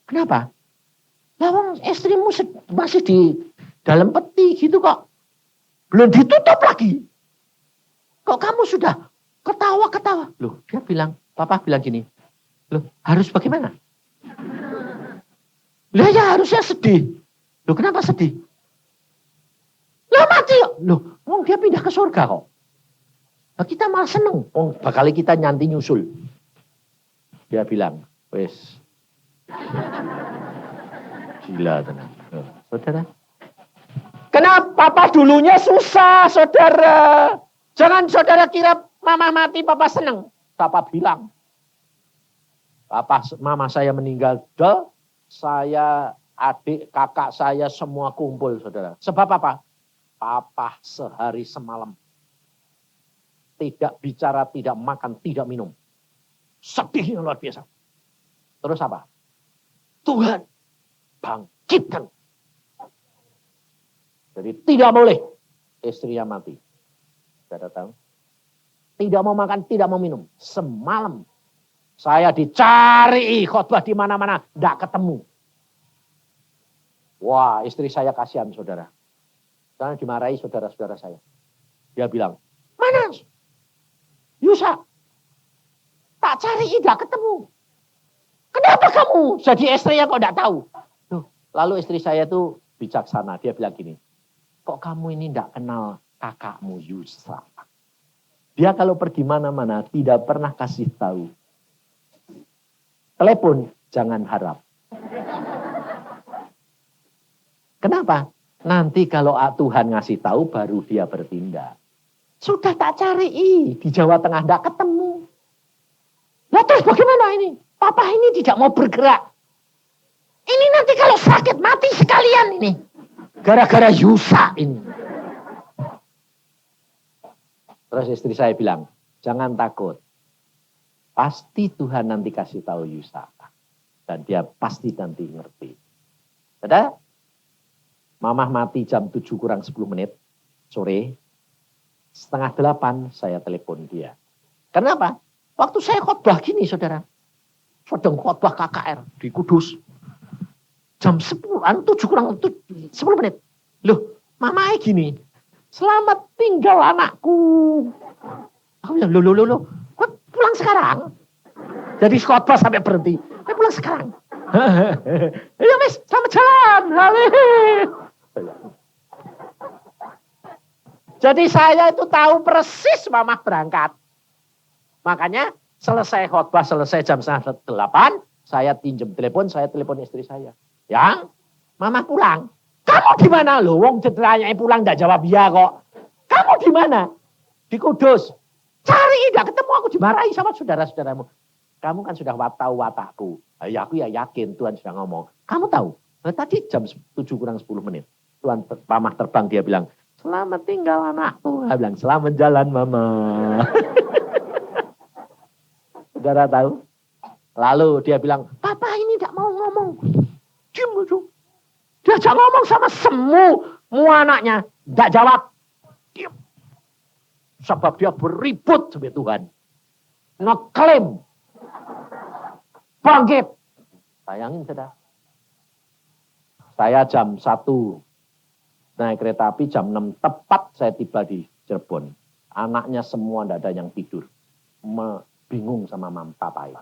Kenapa? Lah istrimu masih di dalam peti gitu kok. Belum ditutup lagi. Kok kamu sudah ketawa-ketawa? Loh, dia bilang, papa bilang gini, loh harus bagaimana? Lah ya harusnya sedih. Loh kenapa sedih? Lah mati. Loh, dia pindah ke surga kok. Nah, kita malah seneng. Bakal kita nyanti nyusul. Dia bilang, wes. Gila tenang. Saudara. Kenapa papa dulunya susah, saudara? Jangan saudara kira mama mati, papa seneng. Papa bilang. Mama saya meninggal. Saya, adik, kakak saya semua kumpul, saudara. Sebab apa? Papa sehari semalam. Tidak bicara, tidak makan, tidak minum. Sedihnya luar biasa. Terus apa? Tuhan bangkitkan. Jadi tidak boleh istrinya mati. Saudara tahu? Tidak mau makan, tidak mau minum. Semalam saya dicari khotbah di mana-mana, tidak ketemu. Wah, istri saya kasihan, saudara. Karena dimarahi saudara-saudara saya. Dia bilang, mana Yusa? Tak cari, tidak ketemu. Kenapa kamu jadi istrinya kok tidak tahu? Lalu istri saya tuh bijaksana. Dia bilang gini, kok kamu ini tidak kenal kakakmu Yusa? Dia kalau pergi mana-mana tidak pernah kasih tahu. Telepon, jangan harap. Kenapa? Nanti kalau Tuhan ngasih tahu baru dia bertindak. Sudah tak cari di Jawa Tengah tidak ketemu. Nah terus bagaimana ini? Papa ini tidak mau bergerak. Ini nanti kalau sakit mati sekalian ini. Gara-gara Yusa ini. Terus istri saya bilang, jangan takut. Pasti Tuhan nanti kasih tahu Yusa. Dan dia pasti nanti ngerti. Ada? Mamah mati jam 7 kurang 10 menit. Sore. 7:30 saya telepon dia. Kenapa? Waktu saya khotbah gini saudara. Sedang khotbah KKR di Kudus. Jam 7 kurang 10 menit. Loh, mamanya gini. Selamat tinggal anakku. Aku bilang, loh. Kok pulang sekarang? Jadi khotbah sampai berhenti. Pulang sekarang. Ya mis, selamat jalan. Jadi saya itu tahu persis mamah berangkat. Makanya selesai khotbah, selesai jam 7:30, saya pinjam telepon, saya telepon istri saya. Yang, mama pulang. Kamu di mana loh? Wong cederanya pulang enggak jawab ya kok. Kamu di mana? Di Kudus. Cari enggak ketemu, aku dimarahi sama saudara-saudaramu. kamu kan sudah tahu watakku. Ya aku ya yakin Tuhan sudah ngomong. Kamu tahu? Tadi jam 7 kurang 10 menit. Tuhan pamah terbang, dia bilang, selamat tinggal anakku. Dia bilang, selamat jalan mama. Saudara tahu? Lalu dia bilang, papa ini tidak mau ngomong. Diam dulu. Diajak ngomong sama semua anaknya. Tidak jawab. Diam. Sebab dia beribut sama Tuhan. Ngeklaim. Bangkit. Bayangin saudara. Saya jam 1 naik kereta api, jam 6 tepat saya tiba di Cirebon. Anaknya semua tidak ada yang tidur. Bingung sama papai.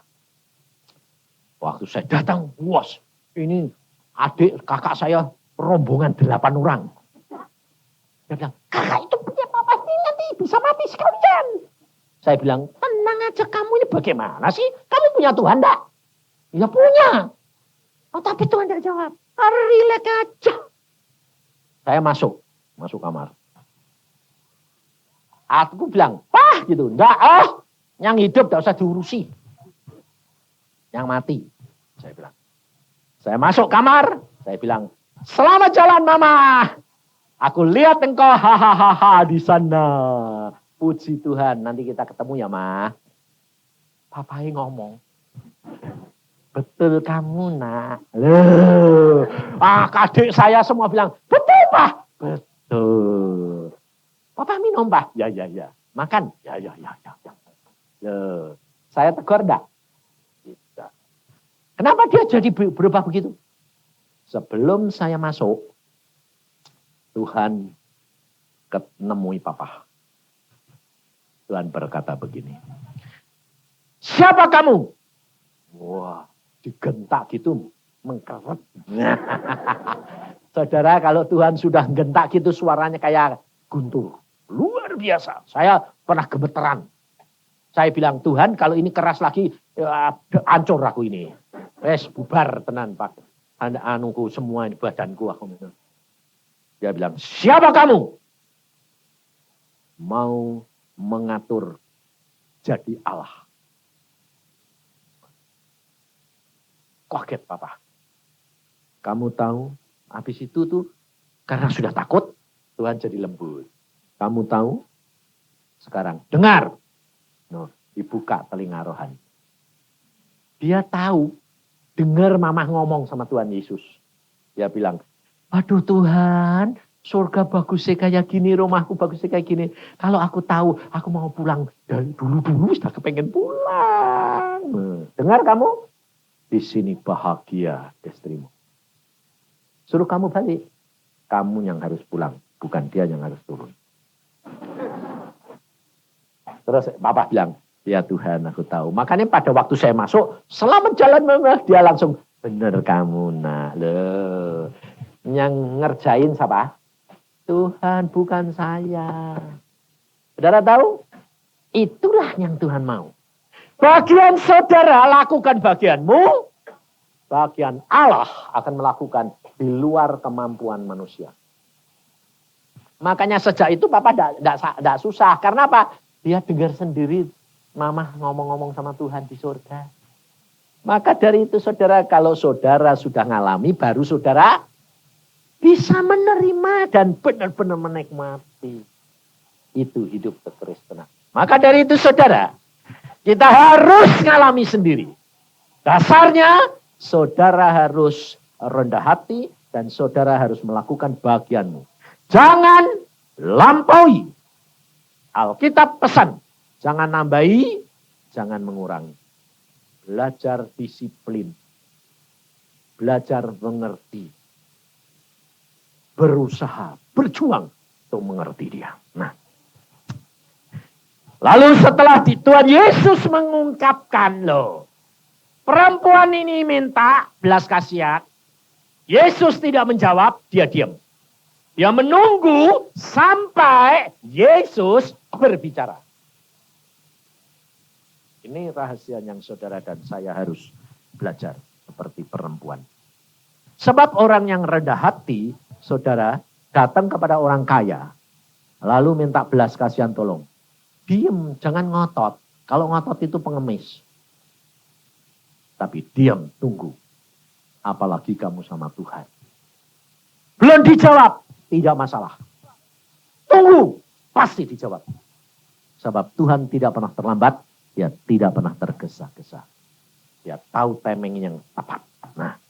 Waktu saya datang, was, ini adik kakak saya rombongan 8 orang. Dia bilang, kakak itu punya papa ini nanti bisa mati sekalian. Saya bilang, tenang aja, kamu ini bagaimana sih? Kamu punya Tuhan enggak? Ya punya. Oh, tapi Tuhan tidak jawab. Relax aja. Saya masuk kamar. Aku bilang, pah gitu, enggak, yang hidup tidak usah diurusi. Yang mati, saya bilang. Saya masuk kamar, saya bilang, selamat jalan mama. Aku lihat engkau hahaha di sana. Puji Tuhan, nanti kita ketemu ya ma. Papai ngomong, betul kamu nak. Loh, adik saya semua bilang, betul pak. Betul. Papa minum pak? Ya. Makan? Ya. Loh, saya tegur enggak? Kenapa dia jadi berubah begitu? Sebelum saya masuk, Tuhan menemui papa. Tuhan berkata begini. Siapa kamu? Wah, digentak gitu, mengkeret. Saudara, kalau Tuhan sudah gentak gitu suaranya kayak guntur. Luar biasa. Saya pernah gemeteran. Saya bilang, Tuhan kalau ini keras lagi, hancur aku ini. Wes bubar tenan pak. Anuku semua ini badanku aku. Dia bilang, siapa kamu? Mau mengatur jadi Allah. Kaget papa. Kamu tahu, habis itu tuh karena sudah takut, Tuhan jadi lembut. Kamu tahu? Sekarang dengar. No, dibuka telinga rohani. Dia tahu, dengar mamah ngomong sama Tuhan Yesus. Dia bilang, aduh Tuhan, surga bagusnya kayak gini, rumahku bagusnya kayak gini. Kalau aku tahu, aku mau pulang. Dan dulu sudah kepengen pulang. Dengar kamu? Di sini bahagia istrimu. Suruh kamu balik. Kamu yang harus pulang, bukan dia yang harus turun. Terus papa bilang, ya Tuhan aku tahu. Makanya pada waktu saya masuk, selamat jalan mama. Dia langsung, bener kamu nak. Loh. Yang ngerjain siapa? Tuhan, bukan saya. Saudara tahu? Itulah yang Tuhan mau. Bagian saudara lakukan bagianmu. Bagian Allah akan melakukan di luar kemampuan manusia. Makanya sejak itu papa tidak susah. Karena apa? Dia dengar sendiri mama ngomong-ngomong sama Tuhan di surga. Maka dari itu saudara, kalau saudara sudah ngalami, baru saudara bisa menerima dan benar-benar menikmati. Itu hidup kekristenan. Maka dari itu saudara, kita harus ngalami sendiri. Dasarnya, saudara harus rendah hati dan saudara harus melakukan bagianmu. Jangan lampaui. Alkitab pesan, jangan nambahi, jangan mengurangi. Belajar disiplin, belajar mengerti, berusaha, berjuang untuk mengerti dia. Nah, lalu setelah Tuhan Yesus mengungkapkan loh, perempuan ini minta belas kasihan, Yesus tidak menjawab, dia diam. Dia menunggu sampai Yesus berbicara. Ini rahasia yang saudara dan saya harus belajar seperti perempuan. Sebab orang yang rendah hati, saudara, datang kepada orang kaya, lalu minta belas kasihan tolong. Diem, jangan ngotot. Kalau ngotot itu pengemis. Tapi diam, tunggu. Apalagi kamu sama Tuhan. Belum dijawab, tidak masalah. Tunggu, pasti dijawab. Sebab Tuhan tidak pernah terlambat, dia tidak pernah tergesa-gesa. Dia tahu timing yang tepat. Nah,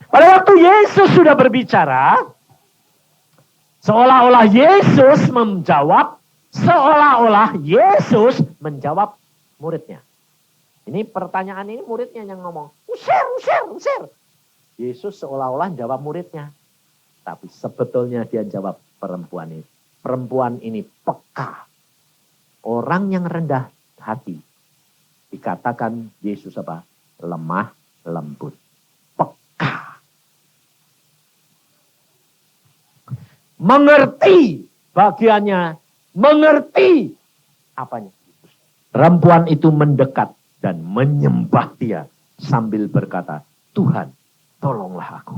pada waktu Yesus sudah berbicara, seolah-olah Yesus menjawab muridnya. Ini pertanyaan ini muridnya yang ngomong, usir. Yesus seolah-olah jawab muridnya. Tapi sebetulnya dia jawab perempuan ini. Perempuan ini peka. Orang yang rendah hati. Dikatakan Yesus apa? Lemah lembut. Peka. Mengerti bagiannya. Mengerti apanya. Perempuan itu mendekat dan menyembah dia. Sambil berkata, Tuhan, tolonglah aku.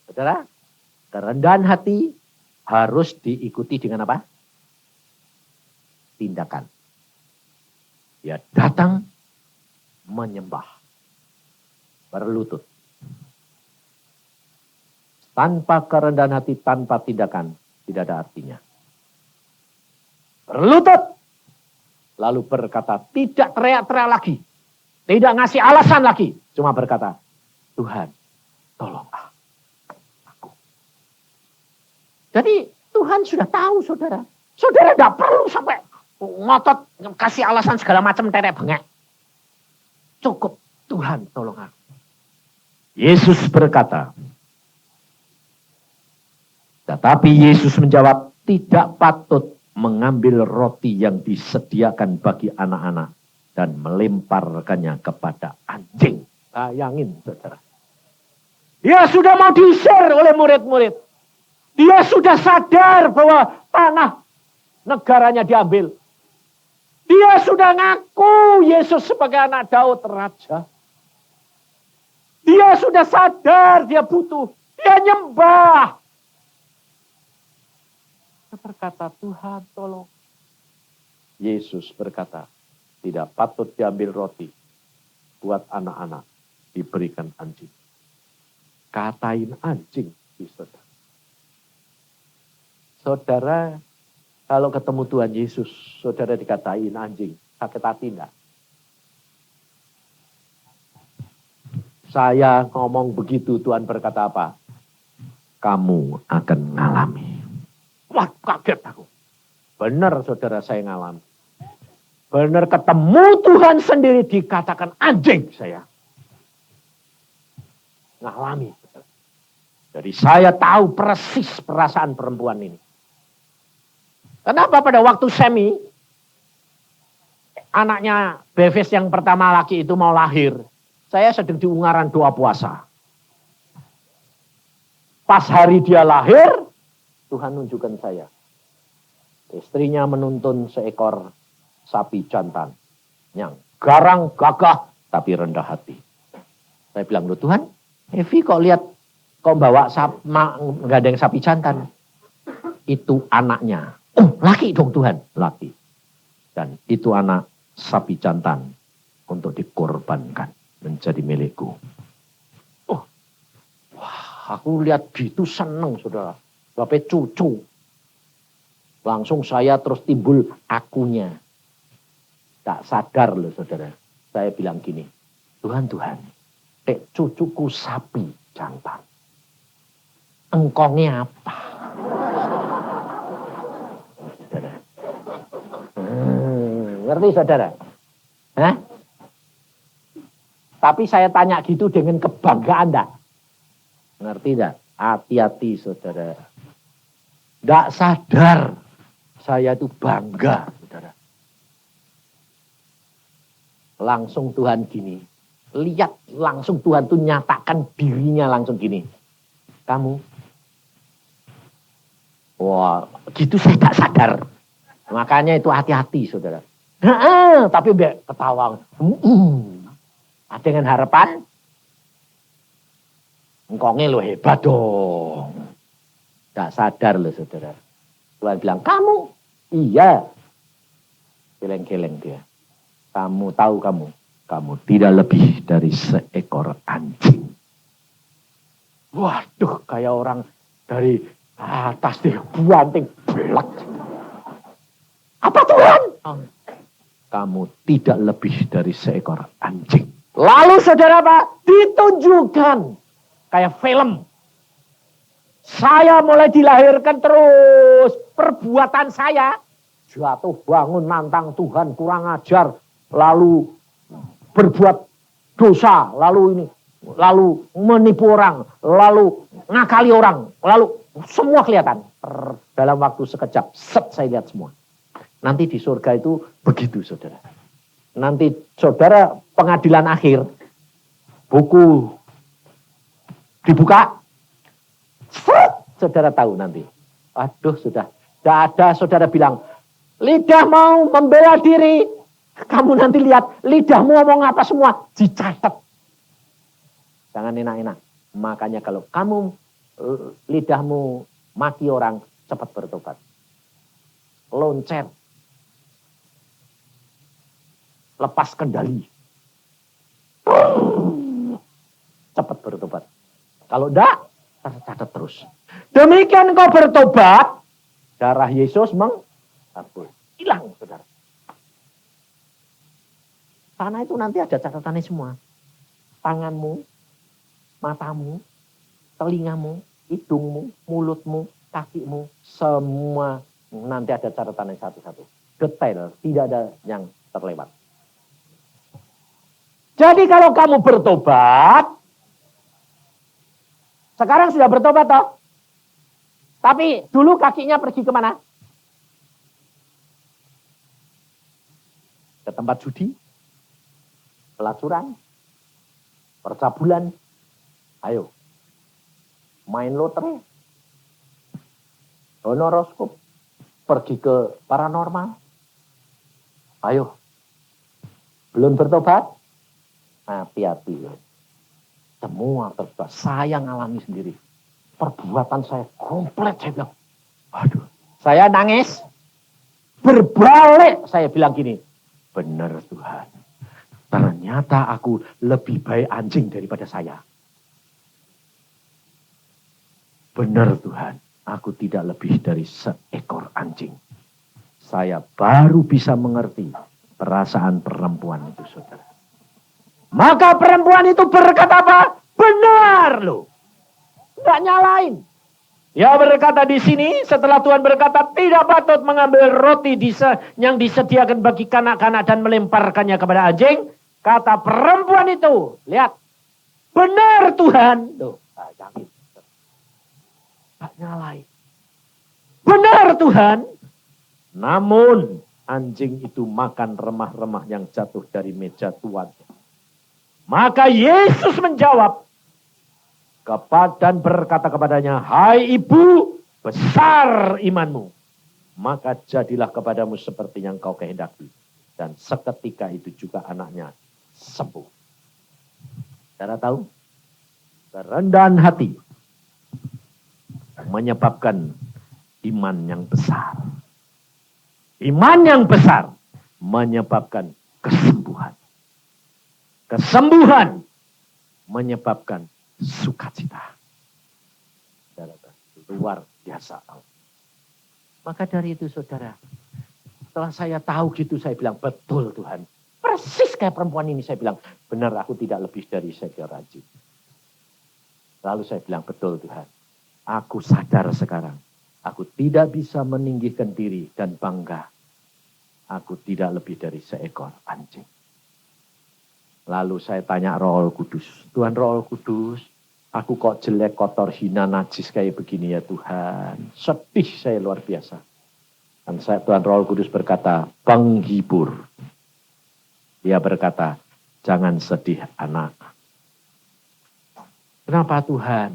Saudara, kerendahan hati harus diikuti dengan apa? Tindakan. Dia datang menyembah. Berlutut. Tanpa kerendahan hati, tanpa tindakan, tidak ada artinya. Berlutut. Lalu berkata, tidak teriak-teriak lagi. Tidak ngasih alasan lagi. Cuma berkata, Tuhan, tolonglah aku. Jadi Tuhan sudah tahu saudara. Saudara tidak perlu sampai ngotot kasih alasan segala macam terek bengek. Cukup, Tuhan tolong aku. Yesus berkata. Tetapi Yesus menjawab, tidak patut mengambil roti yang disediakan bagi anak-anak dan melemparkannya kepada anjing. Bayangin saudara. Dia sudah mau diusir oleh murid-murid. Dia sudah sadar bahwa tanah negaranya diambil. Dia sudah ngaku Yesus sebagai anak Daud raja. Dia sudah sadar dia butuh. Dia nyembah. Dia berkata, Tuhan tolong. Yesus berkata, tidak patut diambil roti buat anak-anak diberikan anjing. Katain anjing, saudara. Saudara, kalau ketemu Tuhan Yesus, saudara dikatain anjing, sakit hati enggak? Saya ngomong begitu, Tuhan berkata apa? Kamu akan ngalami. Wah, kaget aku. Benar saudara, saya ngalami. Benar ketemu Tuhan sendiri dikatakan anjing saya. Ngalami. Jadi saya tahu persis perasaan perempuan ini. Kenapa pada waktu Semi, anaknya Bevis yang pertama laki itu mau lahir, saya sedang di Ungaran doa puasa. Pas hari dia lahir, Tuhan nunjukkan saya. Istrinya menuntun seekor sapi jantan. Yang garang, gagah, tapi rendah hati. Saya bilang, loh Tuhan, Evi kok lihat, kok bawa gandeng sapi jantan. Itu anaknya. Oh, laki dong Tuhan. Laki. Dan itu anak sapi jantan untuk dikorbankan. Menjadi milikku. Oh, wah, aku lihat gitu seneng saudara. Bapak cucu. Langsung saya terus timbul akunya. Tak sadar loh saudara. Saya bilang gini. Tuhan, cucuku sapi jantan. Engkongnya apa? Saudara. Ngerti saudara? Hah? Tapi saya tanya gitu dengan kebanggaan enggak? Ngerti enggak? Hati-hati saudara. Enggak sadar saya itu bangga saudara. Langsung Tuhan gini. Lihat langsung Tuhan tuh nyatakan dirinya langsung gini. Kamu. Wah, gitu saya tak sadar. Makanya itu hati-hati saudara. Tapi ketawa. Dengan harapan, engkongnya lo hebat dong. Tak sadar lo saudara. Tuhan bilang, kamu? Iya. Geleng-geleng dia. Kamu tahu kamu. kamu tidak lebih dari seekor anjing. Waduh, kayak orang dari atas dibanting belak. Apa Tuhan? Kamu tidak lebih dari seekor anjing. Lalu saudara apa? Ditunjukkan kayak film. Saya mulai dilahirkan terus perbuatan saya. Jatuh bangun nantang Tuhan, kurang ajar. Lalu berbuat dosa. Lalu ini. Lalu menipu orang. Lalu ngakali orang. Lalu semua kelihatan. Dalam waktu sekejap. Set saya lihat semua. Nanti di surga itu begitu saudara. Nanti saudara pengadilan akhir. Buku dibuka. Saudara tahu nanti. Aduh sudah. Tidak ada saudara bilang. Lidah mau membela diri. Kamu nanti lihat. Lidahmu ngomong apa semua. Dicatat. Jangan enak-enak. Makanya kalau kamu lidahmu maki orang. Cepat bertobat. Loncat. Lepas kendali. Cepat bertobat. Kalau enggak. Tercatat terus. Demikian kau bertobat, darah Yesus menghapus. Hilang, saudara. Sana itu nanti ada catatannya semua. Tanganmu, matamu, telingamu, hidungmu, mulutmu, kakimu, semua nanti ada catatannya satu-satu. Detail, tidak ada yang terlewat. Jadi kalau kamu bertobat, sekarang sudah bertobat toh. Tapi dulu kakinya pergi kemana? Ke tempat judi, pelacuran, percabulan. Ayo, main lotre, horoskop, pergi ke paranormal. Ayo, belum bertobat? Hati-hati. Semua terbuat. Saya ngalami sendiri. Perbuatan saya komplit. Saya bilang, aduh. Saya nangis. Berbalik. Saya bilang gini. Benar Tuhan. Ternyata aku lebih baik anjing daripada saya. Benar Tuhan. Aku tidak lebih dari seekor anjing. Saya baru bisa mengerti perasaan perempuan itu saudara. Maka perempuan itu berkata apa? Benar loh. Tidak nyalain. Dia berkata di sini setelah Tuhan berkata tidak patut mengambil roti yang disediakan bagi kanak-kanak dan melemparkannya kepada anjing. Kata perempuan itu. Lihat. Benar Tuhan. Loh. Tidak nyalain. Benar Tuhan. Namun anjing itu makan remah-remah yang jatuh dari meja tuannya. Maka Yesus menjawab dan berkata kepadanya, hai ibu, besar imanmu. Maka jadilah kepadamu seperti yang kau kehendaki. Dan seketika itu juga anaknya sembuh. Saudara tahu? Kerendahan hati menyebabkan iman yang besar. Iman yang besar menyebabkan kesembuhan. Kesembuhan menyebabkan sukacita. Luar biasa. Maka dari itu saudara, setelah saya tahu gitu saya bilang, betul Tuhan. Persis kayak perempuan ini saya bilang, benar aku tidak lebih dari seekor anjing. Lalu saya bilang, betul Tuhan. Aku sadar sekarang, aku tidak bisa meninggikan diri dan bangga. Aku tidak lebih dari seekor anjing. Lalu saya tanya Roh Kudus. Tuhan Roh Kudus, aku kok jelek, kotor, hina, najis kayak begini ya Tuhan. Sedih saya luar biasa. Dan Tuhan Roh Kudus berkata, penghibur. Dia berkata, jangan sedih anak. Kenapa Tuhan?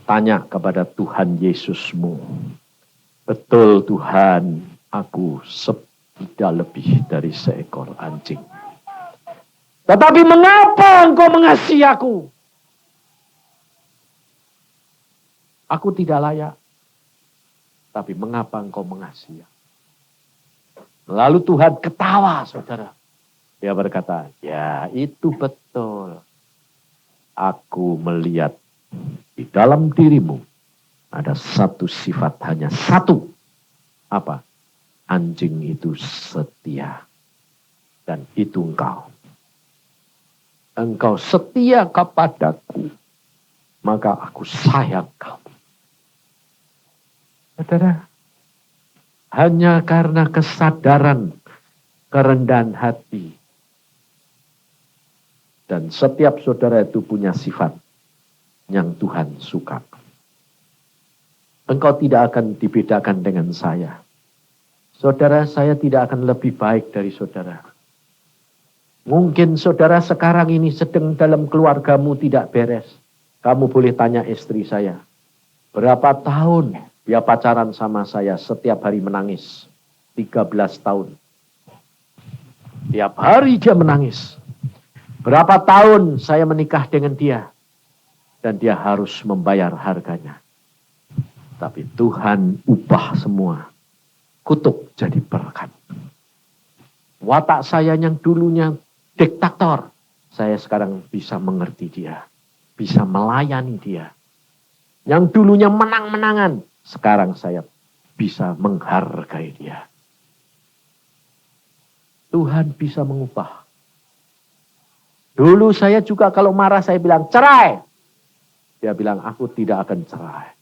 Tanya kepada Tuhan Yesusmu. Betul Tuhan, aku tidak lebih dari seekor anjing. Tetapi mengapa engkau mengasihi aku? Aku tidak layak. Tapi mengapa engkau mengasihi? Lalu Tuhan ketawa, saudara. Dia berkata, ya itu betul. Aku melihat di dalam dirimu ada satu sifat, hanya satu. Apa? Anjing itu setia. Dan itu engkau. Engkau setia kepadaku, maka aku sayang kamu. Saudara, hanya karena kesadaran kerendahan hati. Dan setiap saudara itu punya sifat yang Tuhan suka. Engkau tidak akan dibedakan dengan saya. Saudara, saya tidak akan lebih baik dari saudara. Mungkin saudara sekarang ini sedang dalam keluargamu tidak beres. Kamu boleh tanya istri saya. Berapa tahun dia pacaran sama saya, setiap hari menangis. 13 tahun. Tiap hari dia menangis. Berapa tahun saya menikah dengan dia. Dan dia harus membayar harganya. Tapi Tuhan ubah semua. Kutuk jadi berkat. Watak saya yang dulunya diktator. Saya sekarang bisa mengerti dia. Bisa melayani dia. Yang dulunya menang-menangan. Sekarang saya bisa menghargai dia. Tuhan bisa mengubah. Dulu saya juga kalau marah saya bilang cerai. Dia bilang aku tidak akan cerai.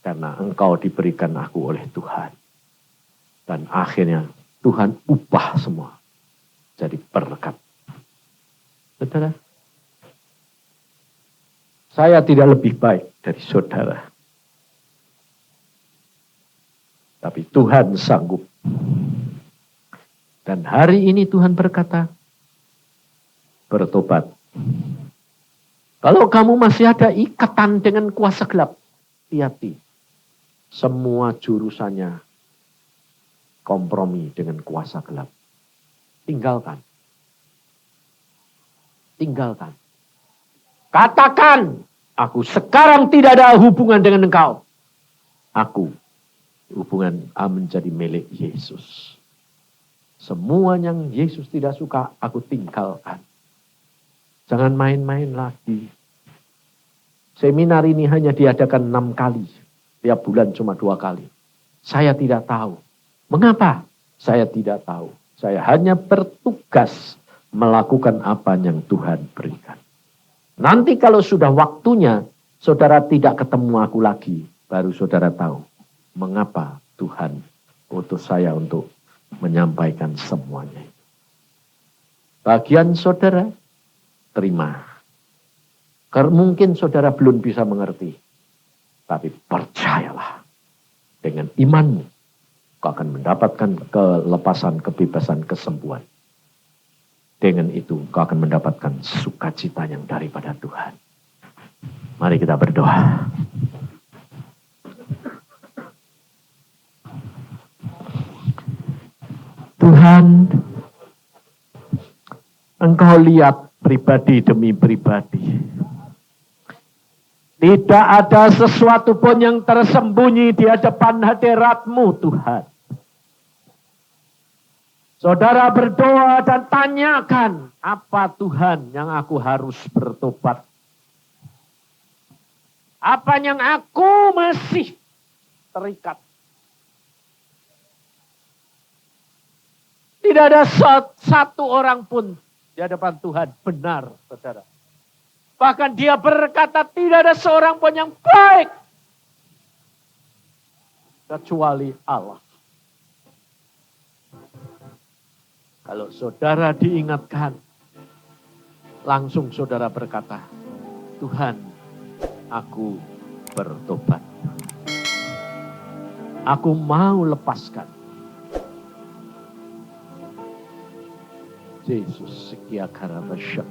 Karena engkau diberikan aku oleh Tuhan. Dan akhirnya Tuhan ubah semua. Jadi berkat. Saudara. Saya tidak lebih baik dari saudara. Tapi Tuhan sanggup. Dan hari ini Tuhan berkata, bertobat. Kalau kamu masih ada ikatan dengan kuasa gelap, hati-hati. Semua jurusannya kompromi dengan kuasa gelap. Tinggalkan. Tinggalkan. Katakan, aku sekarang tidak ada hubungan dengan engkau. Aku hubungan menjadi milik Yesus. Semua yang Yesus tidak suka, aku tinggalkan. Jangan main-main lagi. Seminar ini hanya diadakan 6 kali. Tiap bulan cuma 2 kali. Saya tidak tahu. Mengapa? Saya tidak tahu. Saya hanya bertugas melakukan apa yang Tuhan berikan. Nanti kalau sudah waktunya, saudara tidak ketemu aku lagi. Baru saudara tahu. Mengapa Tuhan utus saya untuk menyampaikan semuanya. Bagian saudara, terima. Mungkin saudara belum bisa mengerti. Tapi percayalah. Dengan imanmu. Kau akan mendapatkan kelepasan, kebebasan, kesembuhan. Dengan itu kau akan mendapatkan sukacita yang daripada Tuhan. Mari kita berdoa. Tuhan, Engkau lihat pribadi demi pribadi. Tidak ada sesuatu pun yang tersembunyi di hadapan hadirat-Mu, Tuhan. Saudara berdoa dan tanyakan, apa Tuhan yang aku harus bertobat? Apa yang aku masih terikat? Tidak ada satu orang pun di hadapan Tuhan benar, saudara. Bahkan dia berkata tidak ada seorang pun yang baik. Kecuali Allah. Kalau saudara diingatkan, langsung saudara berkata, Tuhan, aku bertobat. Aku mau lepaskan. Yesus sekia karabasyak.